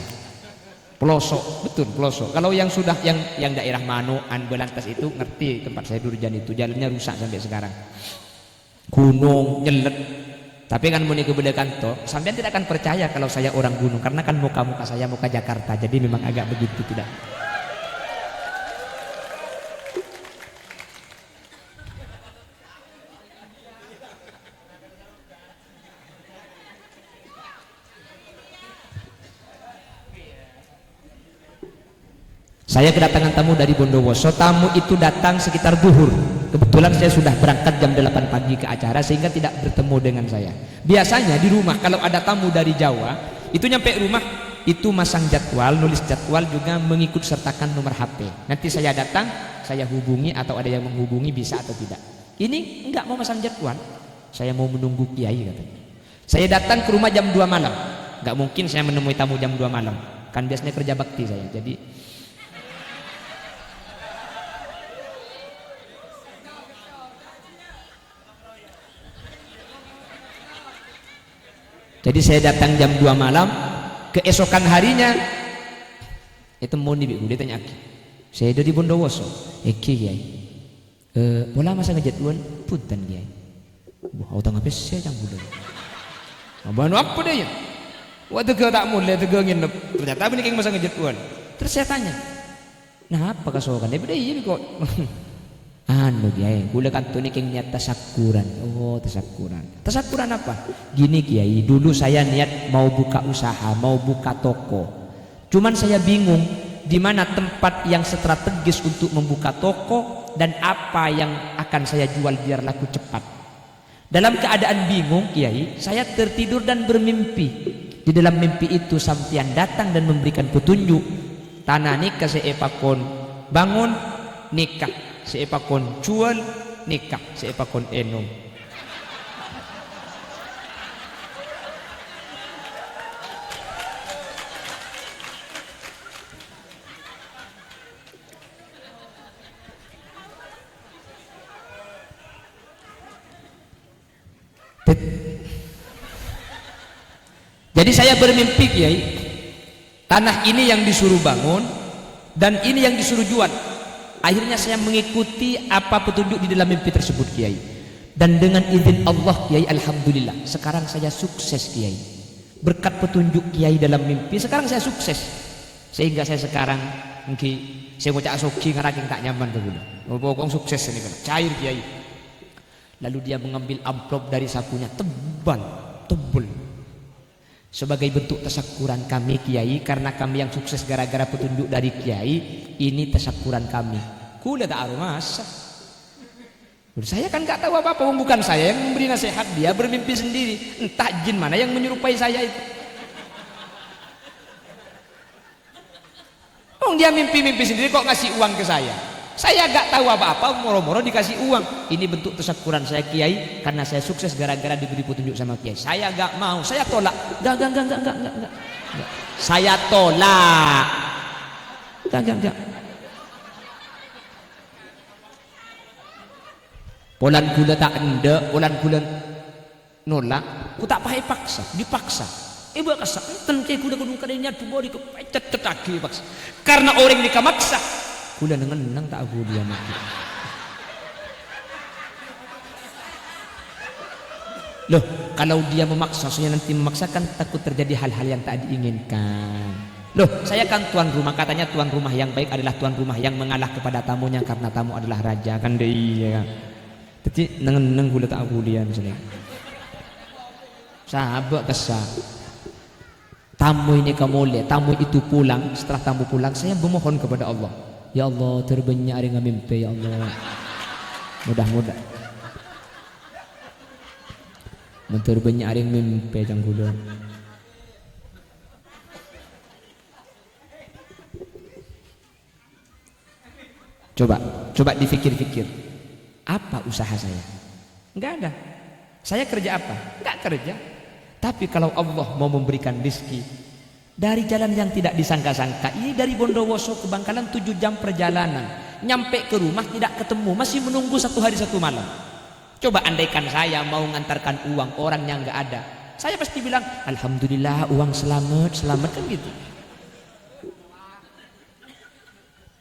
pelosok, betul pelosok. Kalau yang sudah yang daerah Manoan, Belantas itu ngerti tempat saya Durjan itu jalannya rusak sampai sekarang. Gunung nyelet. Tapi kan muni kebelah kantor, sampean tidak akan percaya kalau saya orang gunung karena kan muka saya muka Jakarta. Jadi memang agak begitu tidak. Saya kedatangan tamu dari Bondowoso. Tamu itu datang sekitar zuhur. Kebetulan saya sudah berangkat jam 8 pagi ke acara sehingga tidak bertemu dengan saya. Biasanya di rumah kalau ada tamu dari Jawa, itu nyampe rumah itu masang jadwal, nulis jadwal juga mengikut sertakan nomor HP. Nanti saya datang, saya hubungi atau ada yang menghubungi bisa atau tidak. Ini enggak mau masang jadwal. Saya mau menunggu kiai katanya. Saya datang ke rumah jam 2 malam. Enggak mungkin saya menemui tamu jam 2 malam. Kan biasanya kerja bakti saya. Jadi saya datang jam 2 malam, keesokan harinya itu mau nih dia tanya aki. Saya dari Bondowoso. Kiai. Bola masa ngejadwal punten kiai. Wah, utang apa sih jam bulan. Abang apa dia ya? Waktu ke tak mulai tega nginep. Ternyata ini kayak masa ngejadwal. Terus saya tanya, nah apa kasokan? Dia iya kok. Anu kiai, gula kanto ini keng niat tasakuran. Oh tasakuran. Tasakuran apa? Gini kiai, dulu saya niat mau buka usaha, mau buka toko. Cuman saya bingung di mana tempat yang strategis untuk membuka toko dan apa yang akan saya jual biar laku cepat. Dalam keadaan bingung kiai, saya tertidur dan bermimpi. Di dalam mimpi itu sampean datang dan memberikan petunjuk. Tanah nikah seepakon, bangun nikah. Seepakon jual nikah, seepakon enom. Jadi saya bermimpi kiai, tanah ini yang disuruh bangun dan ini yang disuruh jual. Akhirnya saya mengikuti apa petunjuk di dalam mimpi tersebut kiai. Dan dengan izin Allah kiai, alhamdulillah sekarang saya sukses kiai. Berkat petunjuk kiai dalam mimpi sekarang saya sukses. Sehingga saya sekarang mungkin saya mau cak soki ngaraking tak nyaman dulu. Pokoknya sukses ini kan. Cair kiai. Lalu dia mengambil amplop dari sakunya tebal. Sebagai bentuk tasakuran kami kiai, karena kami yang sukses gara-gara petunjuk dari kiai, ini tasakuran kami. Kula tak masa. Saya kan nggak tahu apa-apa, bukan saya yang memberi nasihat, dia bermimpi sendiri. Entah jin mana yang menyerupai saya itu. Dia mimpi-mimpi sendiri kok ngasih uang ke saya. Saya gak tahu apa-apa, moro-moro dikasih uang. Ini bentuk tasyakuran saya Kiai, karena saya sukses gara-gara diberi petunjuk sama Kiai. Saya gak mau, saya tolak. Gak. Saya tolak. Gak. Polan gula tak ende, polan gula nolak. Ku tak pahai paksa, dipaksa. Ibu kasar, tentang kuda gunung kadenya tuh bodi kepecet ketaki paksa. Karena orang dikamaksa. Kuda neng tak aku dia mati. Loh, kalau dia memaksa, saya nanti memaksakan, takut terjadi hal-hal yang tak diinginkan. Loh, saya kan tuan rumah, katanya tuan rumah yang baik adalah tuan rumah yang mengalah kepada tamunya karena tamu adalah raja, kan deh iya. Tapi neng kuda tak aku dia misalnya. Sahabat kesah. Tamu ini kamu lihat, tamu itu pulang, setelah tamu pulang, saya memohon kepada Allah. Ya Allah, terbanyak ada yang mimpi, ya Allah. Mudah-mudah. Terbanyak ada yang mimpi, jangan gula. Coba dipikir-pikir. Apa usaha saya? Enggak ada. Saya kerja apa? Enggak kerja. Tapi kalau Allah mau memberikan rezeki dari jalan yang tidak disangka-sangka, ini dari Bondowoso ke Bangkalan 7 jam perjalanan, nyampe ke rumah tidak ketemu, masih menunggu 1 hari 1 malam. Coba andaikan saya mau ngantarkan uang orang yang nggak ada, saya pasti bilang alhamdulillah uang selamat kan gitu.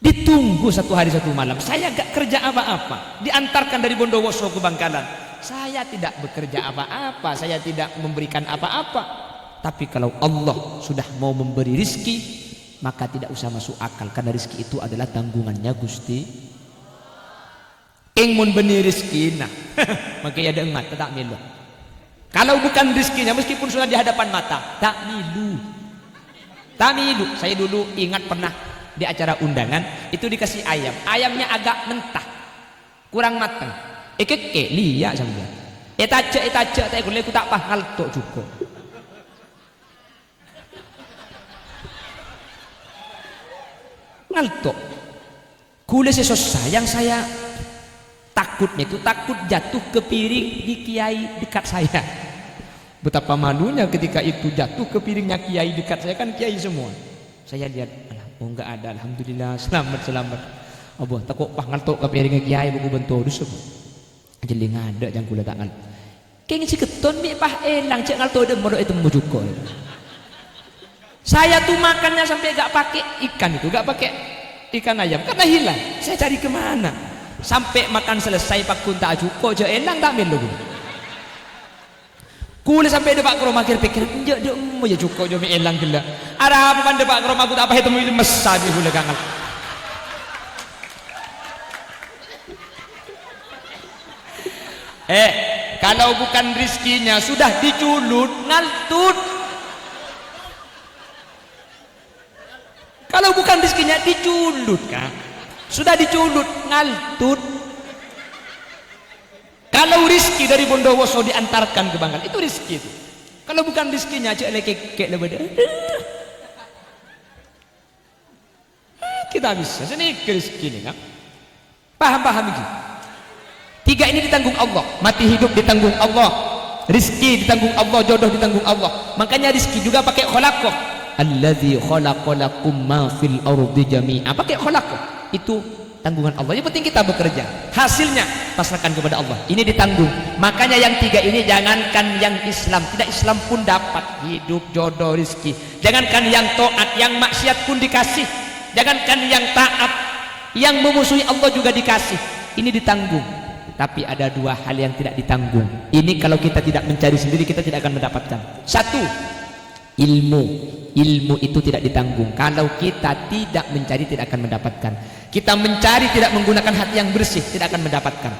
Ditunggu 1 hari 1 malam, saya nggak kerja apa-apa, diantarkan dari Bondowoso ke Bangkalan. Saya tidak bekerja apa-apa, saya tidak memberikan apa-apa. Tapi kalau Allah sudah mau memberi rizki, maka tidak usah masuk akal, karena rizki itu adalah tanggungannya Gusti. Ingmun beni rizki, nah makanya ada mata tak milu. Kalau bukan rizkinya, meskipun sudah di hadapan mata, tak milu. Saya dulu ingat pernah di acara undangan itu dikasih ayam, ayamnya agak mentah, kurang matang. Keke liya sambil. Etace tak boleh ku tak pahal tok cukup. Ngaltok. Kule sesos yang saya takutnya itu takut jatuh ke piring di kiai dekat saya. Betapa malunya ketika itu jatuh ke piringnya kiai dekat saya, kan kiai semua. Saya lihat, oh enggak ada, alhamdulillah, selamat. Oh, takut pah ngaltok ke piringnya kiai buku bentuk dus. Jeling ada yang kula tak ngal. Keng si keton mi pah elang cek ngal tode modok itu mujuko. Saya tuh makannya sampai gak pakai ikan itu, gak pakai ikan ayam karena hilang. Saya cari kemana? Sampai makan selesai pak kun tak cuko je elang tak melu. Kule sampai depak ke rumah kira pikir je mau ya cuko je mi elang gila. Ada apa pan depak ke rumah aku tak apa itu mi mesah di kule kangal. Kalau bukan rizkinya sudah diculut ngaltut. Kalau bukan rizkinya diculut kan, sudah diculut ngaltut. Kalau rizki dari Bondowoso diantarkan ke Bangkalan itu rizki itu. Kalau bukan rizkinya cek lekek lebih. Kita bisa sini rizki ini kan. Paham ini. 3 ini ditanggung Allah, mati hidup ditanggung Allah, rizki ditanggung Allah, jodoh ditanggung Allah. Makanya rizki juga pakai khalaqah. Alladzi khalaqalakum ma fil ardi jami'a. Pakai khalaqah. Itu tanggungan Allah. Yang penting kita bekerja. Hasilnya pasrahkan kepada Allah. Ini ditanggung. Makanya yang 3 ini jangankan yang Islam, tidak Islam pun dapat hidup, jodoh, rizki. Jangankan yang taat, yang maksiat pun dikasih. Jangankan yang taat, yang memusuhi Allah juga dikasih. Ini ditanggung. Tapi ada 2 hal yang tidak ditanggung. Ini kalau kita tidak mencari sendiri, kita tidak akan mendapatkan. 1, ilmu. Ilmu itu tidak ditanggung. Kalau kita tidak mencari, tidak akan mendapatkan. Kita mencari tidak menggunakan hati yang bersih, tidak akan mendapatkan.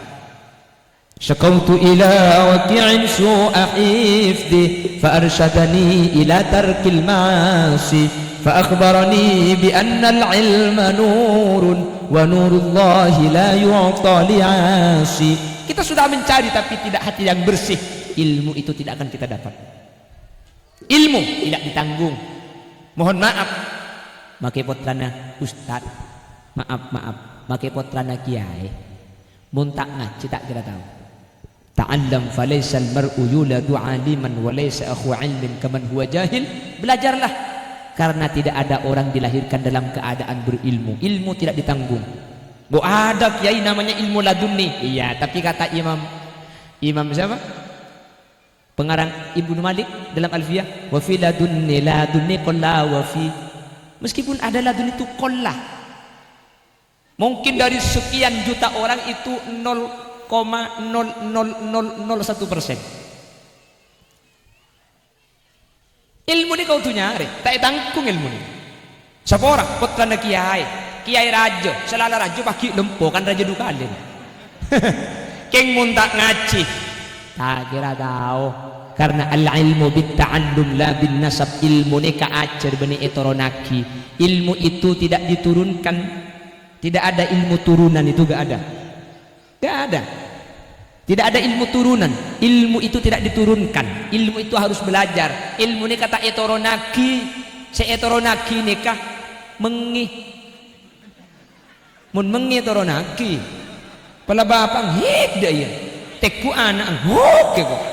Syakautu ila waqi'in su'a hifdi fa arsyadani ila tarkil ma'asi fa akhbarani bi anna al-ilma nurun wa nurullahi la yu'ta li'asi. Kita sudah mencari tapi tidak hati yang bersih, ilmu itu tidak akan kita dapat. Ilmu tidak ditanggung. Mohon maaf makai potrana Ustaz, maaf Maka putrana kiai mun tak ngaji tak kira tahu. Ta'allam falaysa al-mar'u yuladu 'aliman wa laysa akhu 'ilmin kaman huwa jahil. Belajarlah, karena tidak ada orang dilahirkan dalam keadaan berilmu. Ilmu tidak ditanggung. Bu ada kiai namanya ilmu laduni. Iya, tapi kata Imam siapa? Pengarang Ibnu Malik dalam Alfiyah, wa fi ladunni qalla wa fi. Meskipun ada laduni itu qalla. Mungkin dari sekian juta orang itu 0,00001%. Ilmu ini kau tuh nyari, tak tangkung ilmu ini. Siapa orang? Putrana kiai raja, selala raja pakai lempo kan raja dukalin. Keng mun tak ngaji, tak kira tahu. Karena al-ilmu bit-ta'allum la bin nasab. Ilmu ini kaajar bani etoronaki. Ilmu itu tidak diturunkan. Tidak ada ilmu turunan, itu gak ada. Gak ada. Tidak ada ilmu turunan. Ilmu itu tidak diturunkan. Ilmu itu harus belajar. Ilmu ini kata etoronaki. Se etoronaki nikah mengi. Mun mengi etoronaki. Pala bapang hid daya. Teku anak oke kok.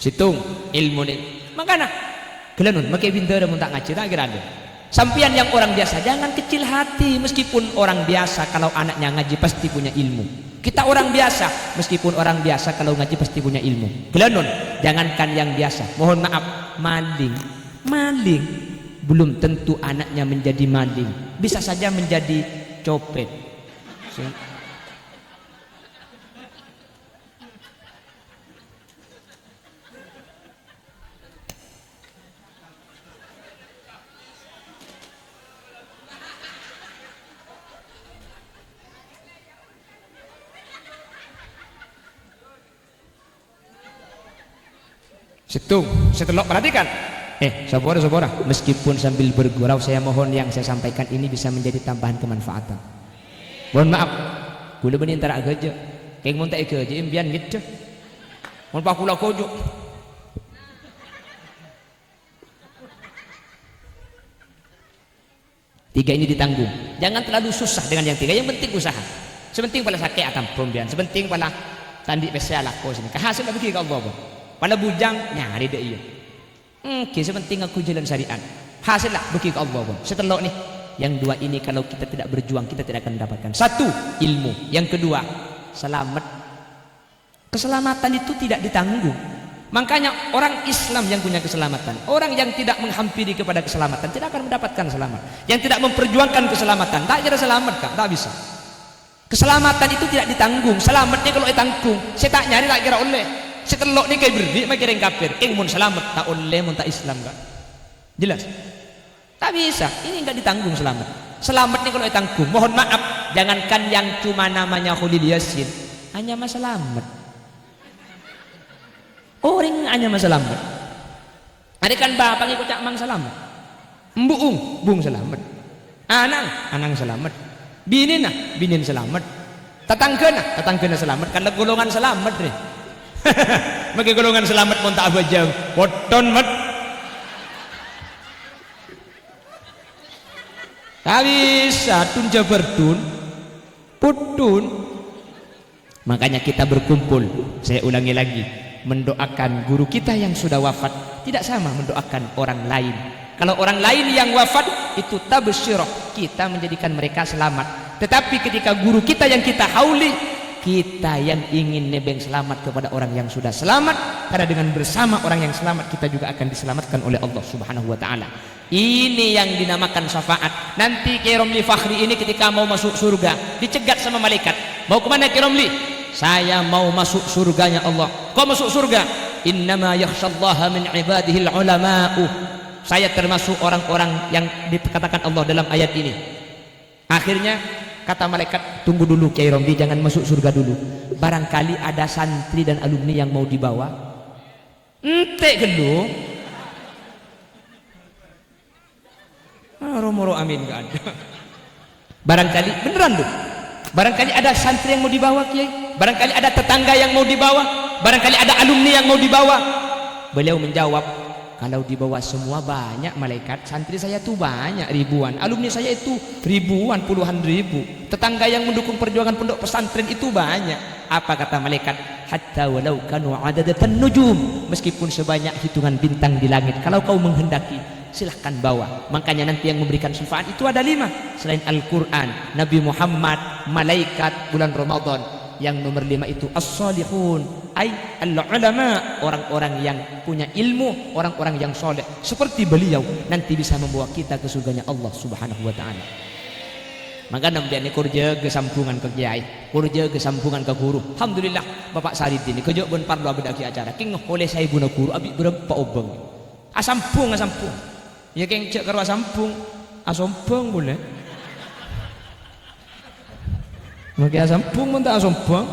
Situng ilmu ni makana gelanun makai bintara mun tak ngaji tak kira ada. Sampian yang orang biasa jangan kecil hati, meskipun orang biasa kalau anaknya ngaji pasti punya ilmu. Kita orang biasa, meskipun orang biasa kalau ngaji pasti punya ilmu. Gelanun, jangankan yang biasa, mohon maaf, maling belum tentu anaknya menjadi maling, bisa saja menjadi copet. Situng, setelok perhatikan. Saudara, meskipun sambil bergurau, saya mohon yang saya sampaikan ini bisa menjadi tambahan kemanfaatan. Mohon maaf, gula benih antara kerja, kayak mau tak kerja, impian gitu. Mohon pak kula kojo. Tiga ini ditanggung. Jangan terlalu susah dengan yang tiga. Yang penting usaha. Sepenting pala sakit akan pembian. Sepenting pala tandi spesial aku sini. Kehasil lagi ke Allah. Pada bujang nyari deh iya. Sepenting aku jalan syariat. Hasil lah bagi ke Allah. Setelah nih, yang dua ini kalau kita tidak berjuang kita tidak akan mendapatkan. Satu, ilmu. Yang kedua, selamat. Keselamatan itu tidak ditanggung. Makanya orang Islam yang punya keselamatan, orang yang tidak menghampiri kepada keselamatan tidak akan mendapatkan selamat. Yang tidak memperjuangkan keselamatan tak kira selamat kak, tak bisa. Keselamatan itu tidak ditanggung. Selamatnya kalau ditanggung, saya tak nyari tak kira oleh. Setelok ni kayak berdi, mak kira yang kafir. Keng mun selamat tak oleh, mun tak Islam kak. Jelas? Tak bisa. Ini enggak ditanggung selamat. Selamatnya kalau ditanggung. Mohon maaf, jangankan yang cuma namanya Khalil Yasin, hanya mas selamat. Orang hanya mas selamat. Ada kan bapak ikut cak mang selamat. Bung selamat. Anang selamat. Binin selamat. Tatangkena selamat. Kan golongan selamat nih. Bagi golongan selamat pun tak abajang poton mat tak bisa tun jabardun putun. Makanya kita berkumpul, saya ulangi lagi, mendoakan guru kita yang sudah wafat tidak sama mendoakan orang lain. Kalau orang lain yang wafat itu tabsyirah, kita menjadikan mereka selamat. Tetapi ketika guru kita yang kita hauli, kita yang ingin nebeng selamat kepada orang yang sudah selamat, karena dengan bersama orang yang selamat kita juga akan diselamatkan oleh Allah Subhanahu wa taala. Ini yang dinamakan syafaat. Nanti Kiai Romli Fakhri ini ketika mau masuk surga dicegat sama malaikat. Mau kemana Kiai Romli? Saya mau masuk surganya Allah. Kau masuk surga? Innama yakhshallaha min ibadihil ulama'u. Saya termasuk orang-orang yang dikatakan Allah dalam ayat ini. Akhirnya kata malaikat, tunggu dulu Kiai Romli, jangan masuk surga dulu. Barangkali ada santri dan alumni yang mau dibawa. Ente gelu. Moro-moro amin gak ada. Barangkali beneran loh. Barangkali ada santri yang mau dibawa Kiai. Barangkali ada tetangga yang mau dibawa. Barangkali ada alumni yang mau dibawa. Beliau menjawab, kalau di bawah semua banyak malaikat, santri saya tuh banyak ribuan, alumni saya itu ribuan, puluhan ribu, tetangga yang mendukung perjuangan pondok pesantren itu banyak. Apa kata malaikat? Hatta walau kanu adadatan nujum, meskipun sebanyak hitungan bintang di langit, kalau kau menghendaki silahkan bawa. Makanya nanti yang memberikan syafaat itu ada 5 selain Al-Quran, Nabi Muhammad, malaikat, bulan Ramadan. Yang nomor 5 itu as-salihun, ay al-ulama, orang-orang yang punya ilmu, orang-orang yang soleh seperti beliau, nanti bisa membawa kita ke surganya Allah Subhanahu wa ta'ala. Maka nampian kerja ke sampungan ke kiai, kerja ke sampungan ke guru. Alhamdulillah Bapak Saridin kerja bon parlo abadaki acara king oleh saya guna guru abi berapa obeng asampung ya king cek karo asampung asompong boleh. Maka asampung mun tak asompong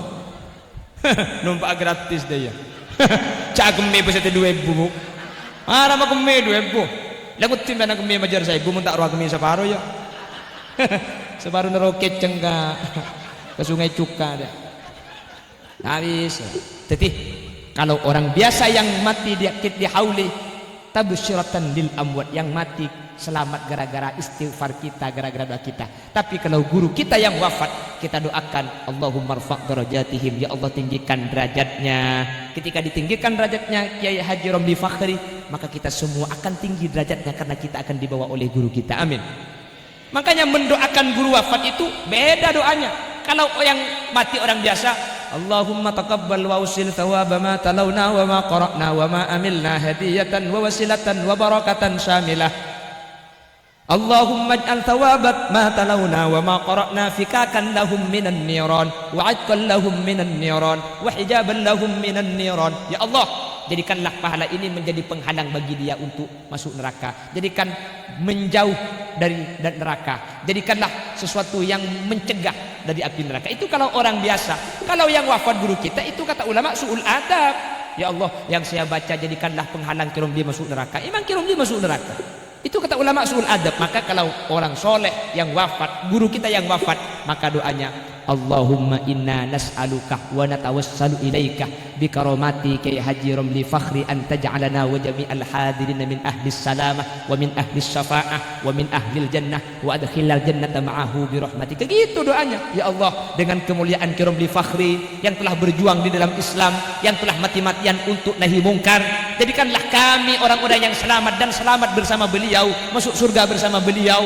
numpak gratis deh ya. Cak kemi pesete 2000 bu. Ara mah kemi 2000. Lagut tim bana kemi majar saya bu mun tak roh kemi separo ya. Separuh neroket cengka ke sungai cuka dah. Habis. Jadi kalau orang biasa yang mati di hauli tabsyiratan lil amwat, yang mati selamat gara-gara istighfar kita, gara-gara doa kita. Tapi kalau guru kita yang wafat, kita doakan Allahumma rfa' darajatihim, ya Allah tinggikan derajatnya. Ketika ditinggikan derajatnya Kiai Haji Romli Fakhri, maka kita semua akan tinggi derajatnya karena kita akan dibawa oleh guru kita. Amin. Makanya mendoakan guru wafat itu beda doanya. Kalau yang mati orang biasa, Allahumma taqabbal wa usil thawaba ma talawna wa ma qara'na wa ma amilna hadiyatan wa wasilatan wa barakatan syamilah. Allahumma ij'al thawabat ma talawna wa ma qara'na fikakan lahum minan niran wa 'atqan lahum minan niran wa hijaban lahum minan niran. Ya Allah, jadikanlah pahala ini menjadi penghalang bagi dia untuk masuk neraka. Jadikan menjauh dari neraka. Jadikanlah sesuatu yang mencegah dari api neraka. Itu kalau orang biasa. Kalau yang wafat guru kita itu kata ulama su'ul adab. Ya Allah, yang saya baca jadikanlah penghalang kirom dia masuk neraka. Emang kirom dia masuk neraka. Itu kata ulama su'ul adab. Maka kalau orang soleh yang wafat, guru kita yang wafat, maka doanya Allahumma inna nas'aluka wa natawassalu ilaika bikaramati Kiai Haji Romli Fakhri an taj'alana wa jami'al hadirina min ahli salamah wa min ahli syafa'ah wa min ahli jannah wa adkhilal jannata ma'ahu birahmatika. Gitu doanya. Ya Allah, dengan kemuliaan Kiai Romli Fakhri yang telah berjuang di dalam Islam, yang telah mati-matian untuk nahi mungkar, jadikanlah kami orang-orang yang selamat dan selamat bersama beliau, masuk surga bersama beliau.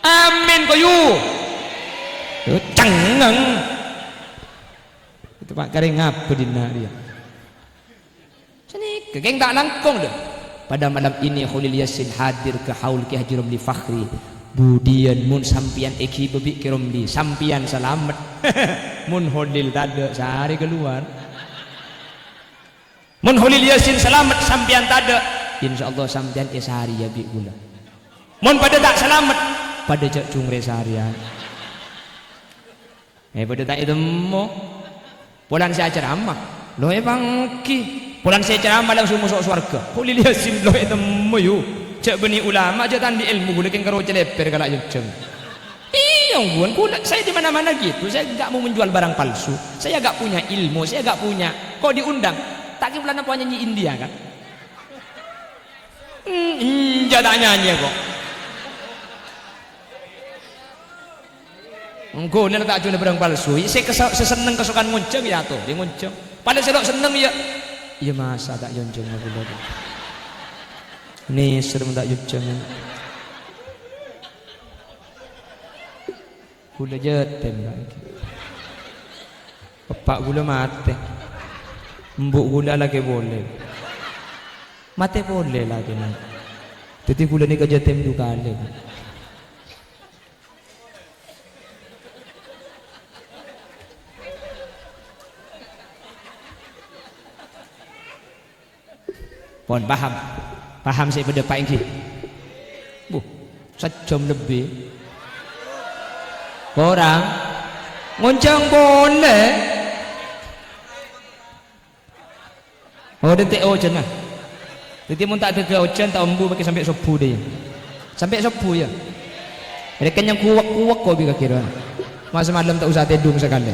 Amin koyu. Cengeng itu Pak Karing ngapa di dia sini kegeng tak langkong dah. Pada malam ini Khalil Yasin hadir ke haul Ki Haji Romli Fakhri. Budian mun sampian eki bebi Ki Romli sampian selamat. Mun Khalil tak ada sehari keluar. Mun Khalil Yasin selamat sampian tak ada, insyaallah sampian sehari ya bi gula. Mun pada tak selamat pada cak cungre seharian. Pada tak itu mo pulang saya ceramah lo bangki pulang saya ceramah langsung masuk surga. Khalil Yasin lo itu mo yu cak beni ulama jatan di ilmu gula keng karo celeper kalak jeng. Iya buan gula saya di mana-mana gitu. Saya enggak mau menjual barang palsu. Saya enggak punya ilmu, saya enggak punya. Kok diundang tak bulan apa nyanyi India kan? Tak nyanyi kok. Engkau ni tak cuma barang palsu. Saya seneng kesukaan ngonceng ya tuh, dia ngonceng. Paling saya seneng ya. Iya masa tak ngonceng aku lagi. Ni serem tak ngonceng. Gula jetem lagi. Bapak gula mati. Mbok gula lagi boleh. Mati boleh lagi nih. Jadi gula ni kejetem dua kali. Pohon paham saya pada Pak Engki. Sejam lebih. Orang ngoncang boleh. Oh detik ojen lah. Jadi mun tak ada ke ojen tak embu pakai sampai subuh dia. Sampai subuh ya. Ada kenyang kuak-kuak kau bisa kira. Masa malam tak usah tedung sekali.